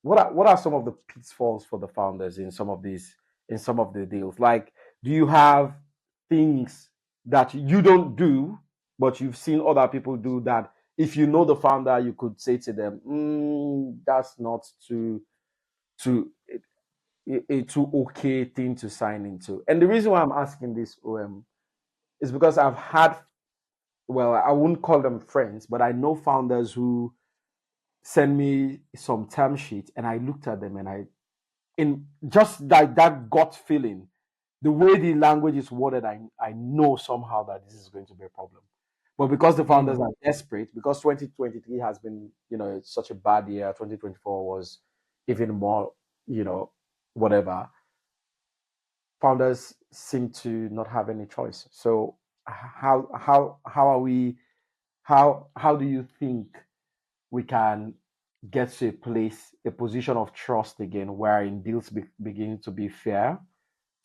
what are some of the pitfalls for the founders in some of the deals? Like, do you have things that you don't do, but you've seen other people do that? If you know the founder, you could say to them, "That's not too a too okay thing to sign into." And the reason why I'm asking this, OM, is because I've had, well, I wouldn't call them friends, but I know founders who send me some term sheet and I looked at them and in just that gut feeling, the way the language is worded, I know somehow that this is going to be a problem. But because the founders Mm. are desperate, because 2023 has been, such a bad year, 2024 was even more, you know, whatever, founders seem to not have any choice. So how are we how do you think we can get to a position of trust again, wherein deals begin to be fair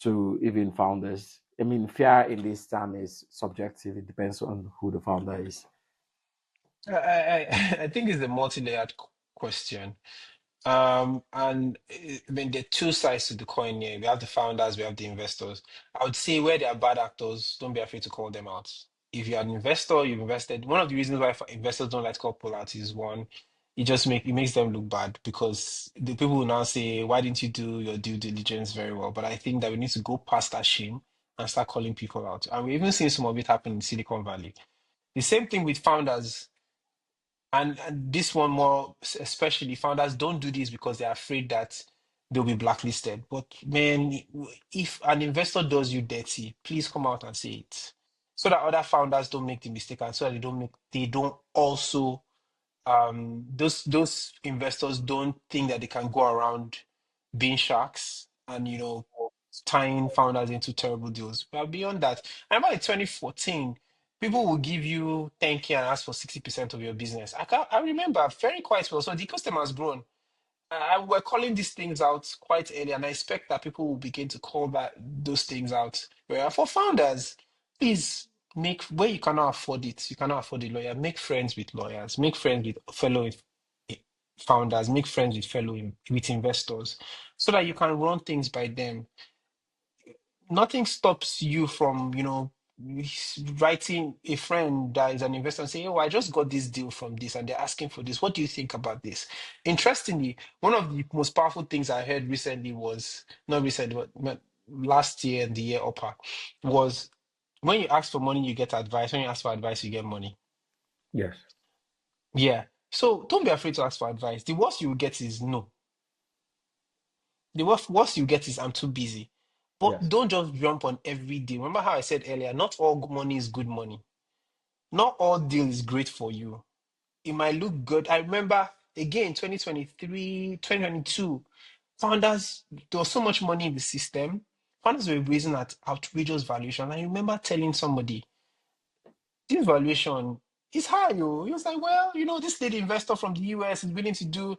to even founders? I mean, fair in this term is subjective. It depends on who the founder is. I think it's a multi-layered question. And I mean, there are two sides to the coin here. We have the founders, we have the investors. I would say where there are bad actors, don't be afraid to call them out. If you're an investor, you've invested. One of the reasons why investors don't like to call people out is one, it makes them look bad because the people will now say, why didn't you do your due diligence very well? But I think that we need to go past that shame and start calling people out. And we've even seen some of it happen in Silicon Valley. The same thing with founders. And this one more especially, founders don't do this because they're afraid that they'll be blacklisted. But man, if an investor does you dirty, please come out and say it. So that other founders don't make the mistake and so that they don't also those investors don't think that they can go around being sharks and tying founders into terrible deals. But beyond that, I remember in 2014, people will give you 10K and ask for 60% of your business. I remember very quite well. So the ecosystem has grown. We're calling these things out quite early, and I expect that people will begin to call those things out. Where for founders, please make where you cannot afford it, you cannot afford a lawyer. Make friends with lawyers, make friends with fellow founders, make friends with with investors, so that you can run things by them. Nothing stops you from, writing a friend that is an investor and say, "Oh, I just got this deal from this, and they're asking for this. What do you think about this?" Interestingly, one of the most powerful things I heard recently was not recently, but last year and the year upper was when you ask for money, you get advice. When you ask for advice, you get money. Yes. Yeah. So don't be afraid to ask for advice. The worst you will get is no. The worst you get is I'm too busy. But Yes. don't just jump on every deal. Remember how I said earlier, not all money is good money. Not all deal is great for you. It might look good. I remember again 2023, 2022, founders, there was so much money in the system. Founders were raising at outrageous valuation. I remember telling somebody, this valuation is high. Oh. He was like, well, this lady investor from the US is willing to do.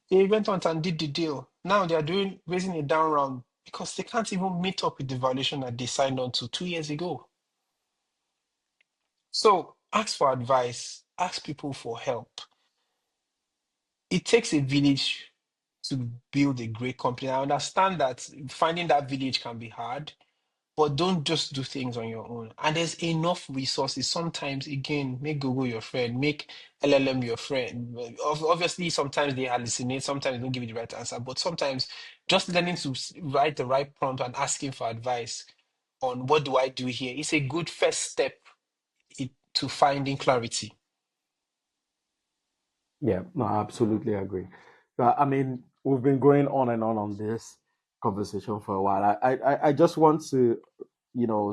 They went on and did the deal. Now they are raising a down round because they can't even meet up with the valuation that they signed on to 2 years ago. So ask for advice, ask people for help. It takes a village to build a great company. I understand that finding that village can be hard, but don't just do things on your own. And there's enough resources. Sometimes, again, make Google your friend, make LLM your friend. Obviously, sometimes they hallucinate, sometimes they don't give you the right answer, but sometimes just learning to write the right prompt and asking for advice on what do I do here is a good first step to finding clarity. Yeah, no, I absolutely agree. I mean, we've been going on this conversation for a while. I just want to,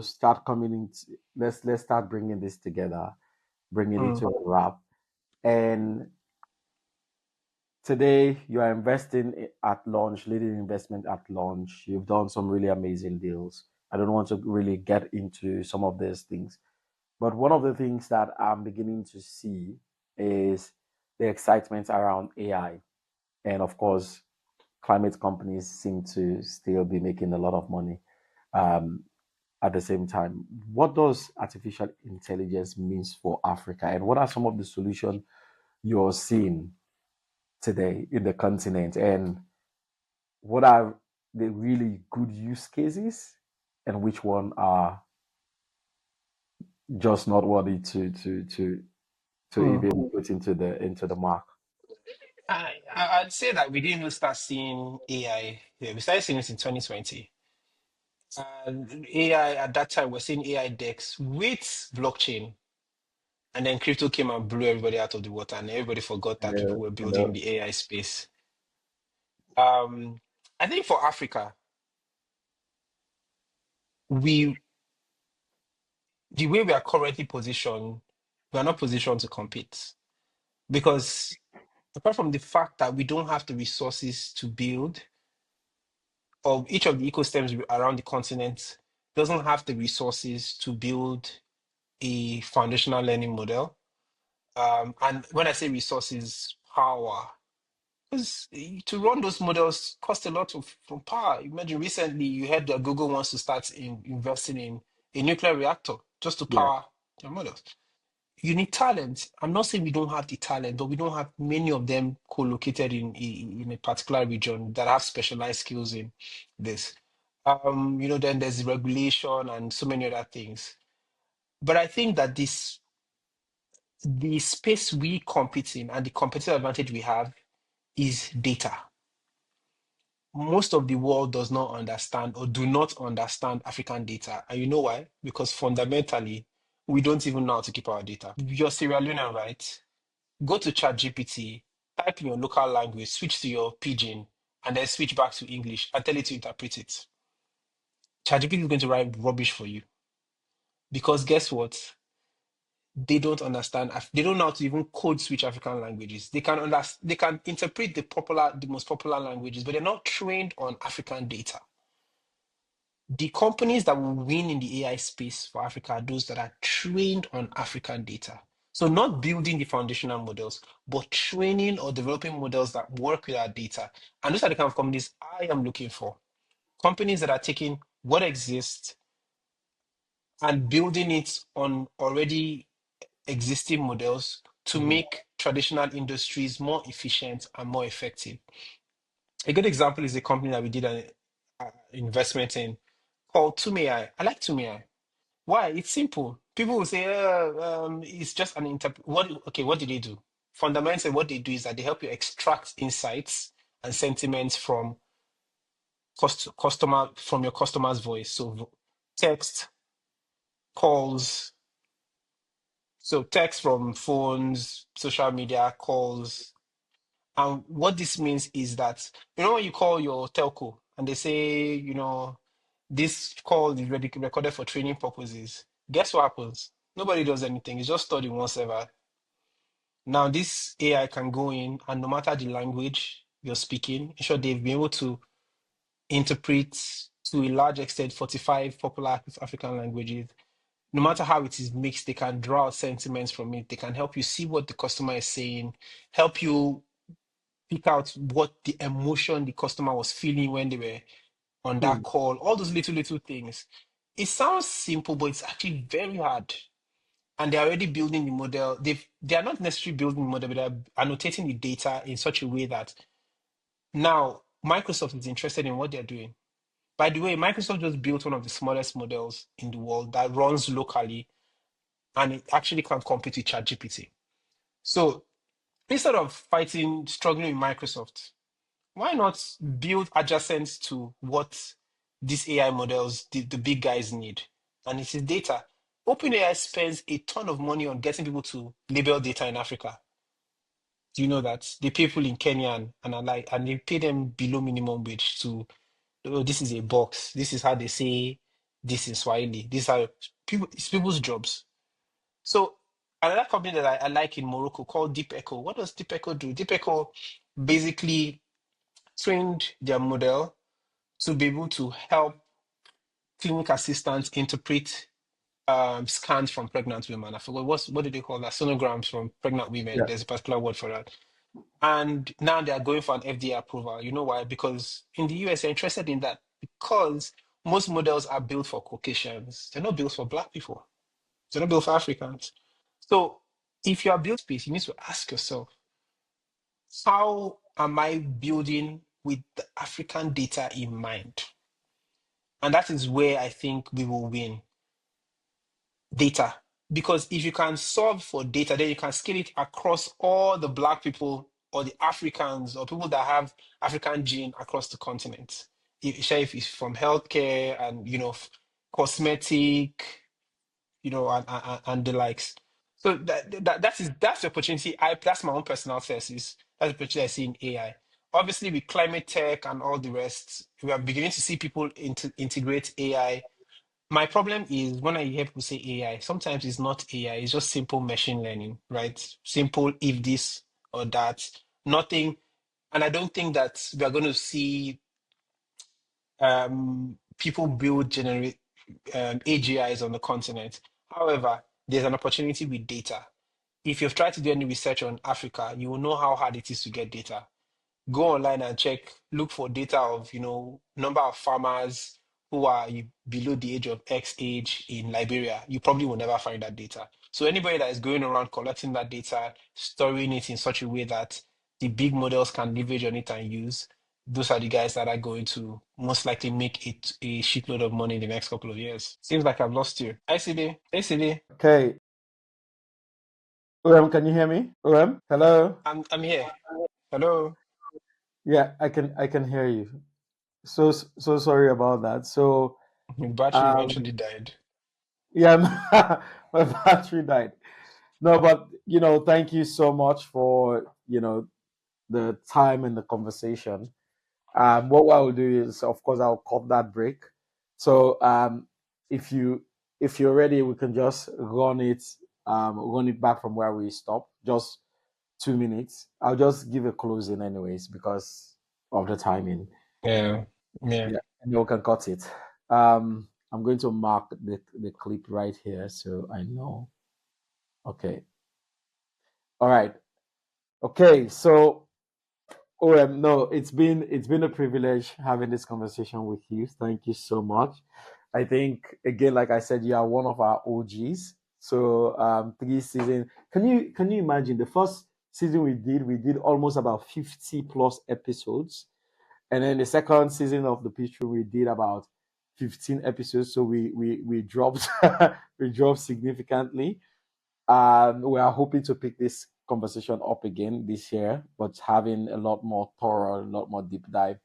start coming into, let's start bringing this together, bringing it Mm, to a wrap. And today you are investing at launch, leading investment at launch. You've done some really amazing deals. I don't want to really get into some of these things, but one of the things that I'm beginning to see is the excitement around AI. And of course, climate companies seem to still be making a lot of money um, at the same time. What does artificial intelligence means for Africa, and what are some of the solutions you're seeing today in the continent, and what are the really good use cases, and which one are just not worthy to mm. even put into the mark? I'd say that we didn't even start seeing AI. Yeah, we started seeing it in 2020. And AI at that time, we're seeing AI decks with blockchain. And then crypto came and blew everybody out of the water, and everybody forgot that Yeah, people were you building know, the AI space. Um, I think for Africa, we the way we are currently positioned, we are not positioned to compete because apart from the fact that we don't have the resources to build, or each of the ecosystems around the continent doesn't have the resources to build a foundational learning model. And when I say resources, power. Because to run those models cost a lot of from power. Imagine recently you heard that Google wants to start investing in a nuclear reactor just to yeah, power their models. You need talent. I'm not saying we don't have the talent, but we don't have many of them co-located in a particular region that have specialized skills in this. Then there's the regulation and so many other things. But I think that the space we compete in and the competitive advantage we have is data. Most of the world does not understand or do not understand African data. And you know why? Because fundamentally, we don't even know how to keep our data. You're Sierra Leonean, right? Go to ChatGPT, type in your local language, switch to your pidgin, and then switch back to English and tell it to interpret it. ChatGPT is going to write rubbish for you. Because guess what? They don't understand. They don't know how to even code switch African languages. They can interpret the most popular languages, but they're not trained on African data. The companies that will win in the AI space for Africa are those that are trained on African data. So not building the foundational models, but training or developing models that work with our data. And those are the kind of companies I am looking for. Companies that are taking what exists and building it on already existing models to mhm, make traditional industries more efficient and more effective. A good example is a company that we did an investment in called Tumei. I like Tumei. Why? It's simple. People will say, it's just an What? Okay, what do they do? Fundamentally, what they do is that they help you extract insights and sentiments from your customer's voice. So text, calls, so text from phones, social media, calls. And what this means is that, when you call your telco and they say, this call is recorded for training purposes, guess what happens? Nobody does anything. It's just stored in one server. Now, this AI can go in and no matter the language you're speaking, sure they've been able to interpret to a large extent 45 popular African languages. No matter how it is mixed, they can draw out sentiments from it. They can help you see what the customer is saying, help you pick out what the emotion the customer was feeling when they were on that mm, call, all those little things. It sounds simple, but it's actually very hard. And they're already building the model. They are not necessarily building the model, but they're annotating the data in such a way that Now, Microsoft is interested in what they're doing. By the way, Microsoft just built one of the smallest models in the world that runs locally and it actually can compete with ChatGPT. So instead of fighting, struggling with Microsoft, why not build adjacent to what these AI models, the big guys need? And it is data. OpenAI spends a ton of money on getting people to label data in Africa. Do you know that? They pay people in Kenya and are like, and they pay them below minimum wage to, oh, this is a box. This is how they say this in Swahili. This is how people, it's people's jobs. So another company that I like in Morocco called Deep Echo. What does Deep Echo do? Deep Echo basically trained their model to be able to help clinic assistants interpret scans from pregnant women. I forgot what do they call that? Sonograms from pregnant women. Yeah. There's a particular word for that. And now they are going for an FDA approval. You know why? Because in the US, they're interested in that because most models are built for Caucasians. They're not built for Black people. They're not built for Africans. So if you are built space, you need to ask yourself, how am I building with the African data in mind? And that is where I think we will win data. Because if you can solve for data, then you can scale it across all the Black people or the Africans or people that have African gene across the continent. If it's from healthcare and cosmetic, and the likes. So that's the opportunity. That's my own personal thesis. That's the opportunity I see in AI. Obviously, with climate tech and all the rest, we are beginning to see people integrate AI. My problem is when I hear people say AI, sometimes it's not AI, it's just simple machine learning, right? Simple if this or that, nothing. And I don't think that we are going to see people build generate AGIs on the continent. However, there's an opportunity with data. If you've tried to do any research on Africa, you will know how hard it is to get data. Go online and check, look for data of, number of farmers who are below the age of X age in Liberia. You probably will never find that data. So anybody that is going around collecting that data, storing it in such a way that the big models can leverage on it and use, those are the guys that are going to most likely make it a shitload of money in the next couple of years. Seems like I've lost you. Hi, CD. Hey, CD. Okay. Can you hear me? Hello. I'm here. Hello. Yeah, I can hear you. So sorry about that. So Your battery um eventually died. yeah, my battery died. No, but thank you so much for the time and the conversation. What I will do is, of course, I'll cut that break. So if you if you're ready, we can just run it back from where we stopped. Just 2 minutes. I'll just give a closing anyways because of the timing. Yeah. Yeah. Yeah, and you can cut it. I'm going to mark the clip right here so I know. Okay. All right. Okay. So, no, it's been a privilege having this conversation with you. Thank you so much. I think again, like I said, you are one of our OGs. So, 3 seasons. Can you imagine the first season we did almost about 50 plus episodes. And then the second season of the picture, we did about 15 episodes. So we dropped we dropped significantly. We are hoping to pick this conversation up again this year, but having a lot more thorough, a lot more deep dive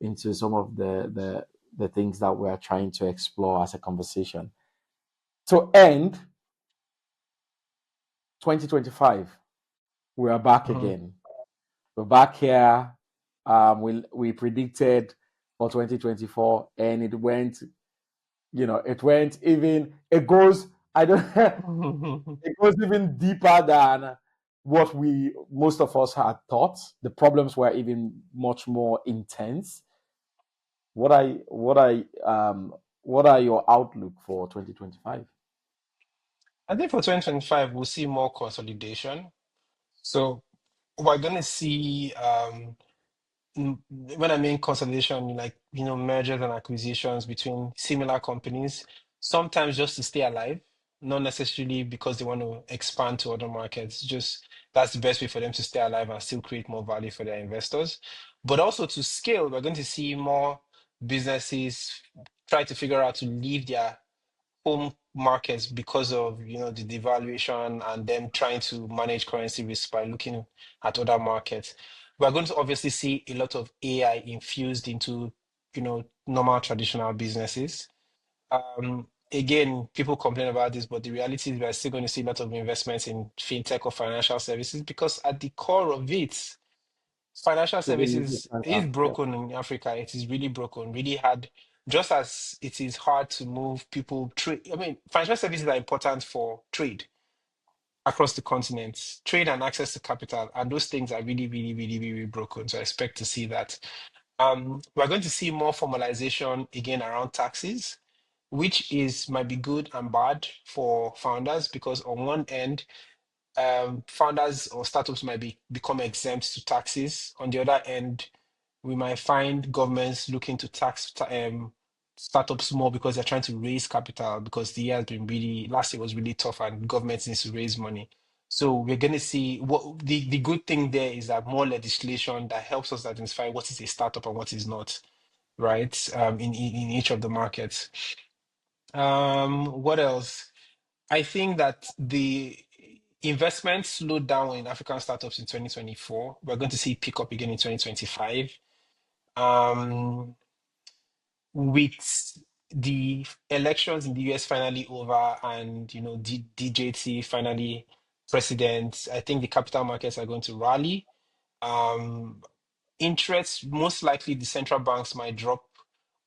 into some of the things that we are trying to explore as a conversation. To end 2025, we are back Mhm. again. We're back here. We predicted for 2024, and it goes. I don't. It goes even deeper than what we most of us had thought. The problems were even much more intense. What are your outlook for 2025? I think for 2025, we'll see more consolidation. So we're going to see, when I mean consolidation, like, mergers and acquisitions between similar companies, sometimes just to stay alive. not necessarily because they want to expand to other markets. Just that's the best way for them to stay alive and still create more value for their investors. But also to scale, we're going to see more businesses try to figure out to leave their home markets because of the devaluation and them trying to manage currency risk by looking at other markets. We're going to obviously see a lot of AI infused into normal traditional businesses. Again, people complain about this, but the reality is we're still going to see a lot of investments in fintech or financial services because at the core of it, financial So we just services like is that. Yeah. broken in Africa. It is really broken, really hard. Just as it is hard to move people trade. I mean, financial services are important for trade across the continent, trade and access to capital, and those things are really, really, really, really broken. So I expect to see that. We're going to see more formalization again around taxes, which is might be good and bad for founders because on one end, founders or startups might become exempt to taxes. On the other end, we might find governments looking to tax startups more because they're trying to raise capital because the year has been really, last year was really tough and governments needs to raise money. So we're going to see what the good thing there is that more legislation that helps us identify what is a startup and what is not, right? In each of the markets. What else? I think that the investment slowed down in African startups in 2024. We're going to see it pick up again in 2025. Um, with the elections in the US finally over and DJT finally president, I think the capital markets are going to rally. Um, Interest, most likely the central banks might drop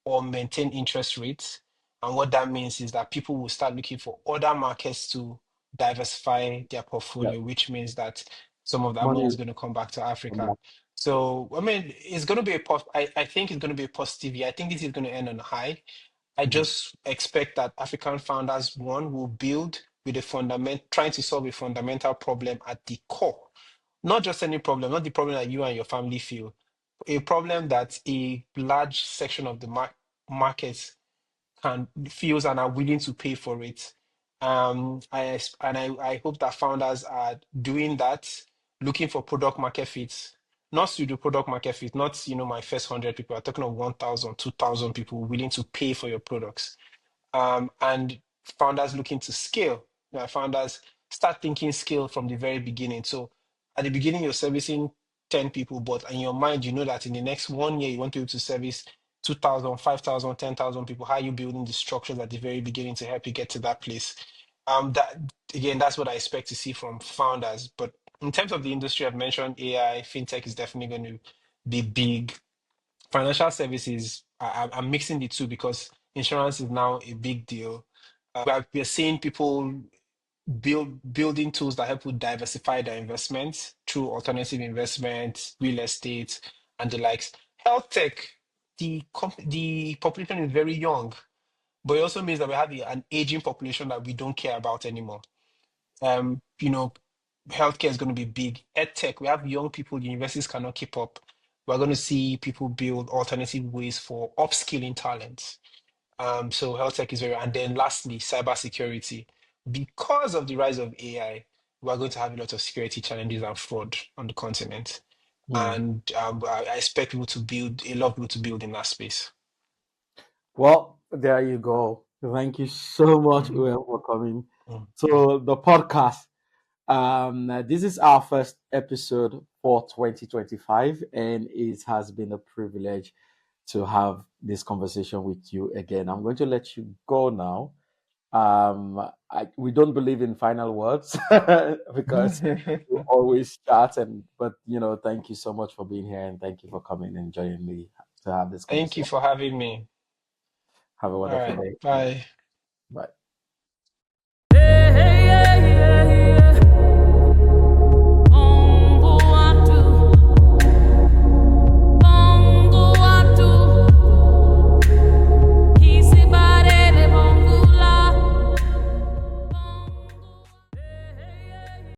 or maintain interest rates. And what that means is that people will start looking for other markets to diversify their Yeah. portfolio, which means that some of that money Money is going to come back to from Africa. that. So, I mean, it's going to be I think it's going to be a positive year. I think this is going to end on a high. I Mhm. just expect that African founders, one, will build with trying to solve a fundamental problem at the core. Not just any problem, not the problem that you and your family feel, a problem that a large section of the market can feels and are willing to pay for it. I hope that founders are doing that, looking for product market fits, not pseudo product market fit, not my first 100 people. I'm talking of 1,000, 2,000 people willing to pay for your products, and founders looking to scale. Founders start thinking scale from the very beginning. So at the beginning, you're servicing 10 people, but in your mind, you know that in the next 1 year, you want to be able to service 2,000, 5,000, 10,000 people. How are you building the structures at the very beginning to help you get to that place? That again, that's what I expect to see from founders. But in terms of the industry, I've mentioned AI, fintech is definitely going to be big. Financial services, I'm mixing the two because insurance is now a big deal. We're seeing people building tools that help you diversify their investments through alternative investments, real estate, and the likes. Health tech, the population is very young, but it also means that we have an aging population that we don't care about anymore. Um, you know, Healthcare is going to be big. EdTech, we have young people, universities cannot keep up. We're going to see people build alternative ways for upskilling talent. So health tech is very, and then lastly, cybersecurity. Because of the rise of AI, we're going to have a lot of security challenges and fraud on the continent. Hmm. And I expect people to build, a lot of people to build in that space. Well, there you go. Thank you so much, Mhm. Uwem, for coming Mhm. to the podcast. This is our first episode for 2025, and it has been a privilege to have this conversation with you again. I'm going to let you go now. We don't believe in final words because we always chat, but thank you so much for being here, and thank you for coming and joining me to have this Thank you conversation. for having me. Have a All wonderful right. day. Bye. Bye.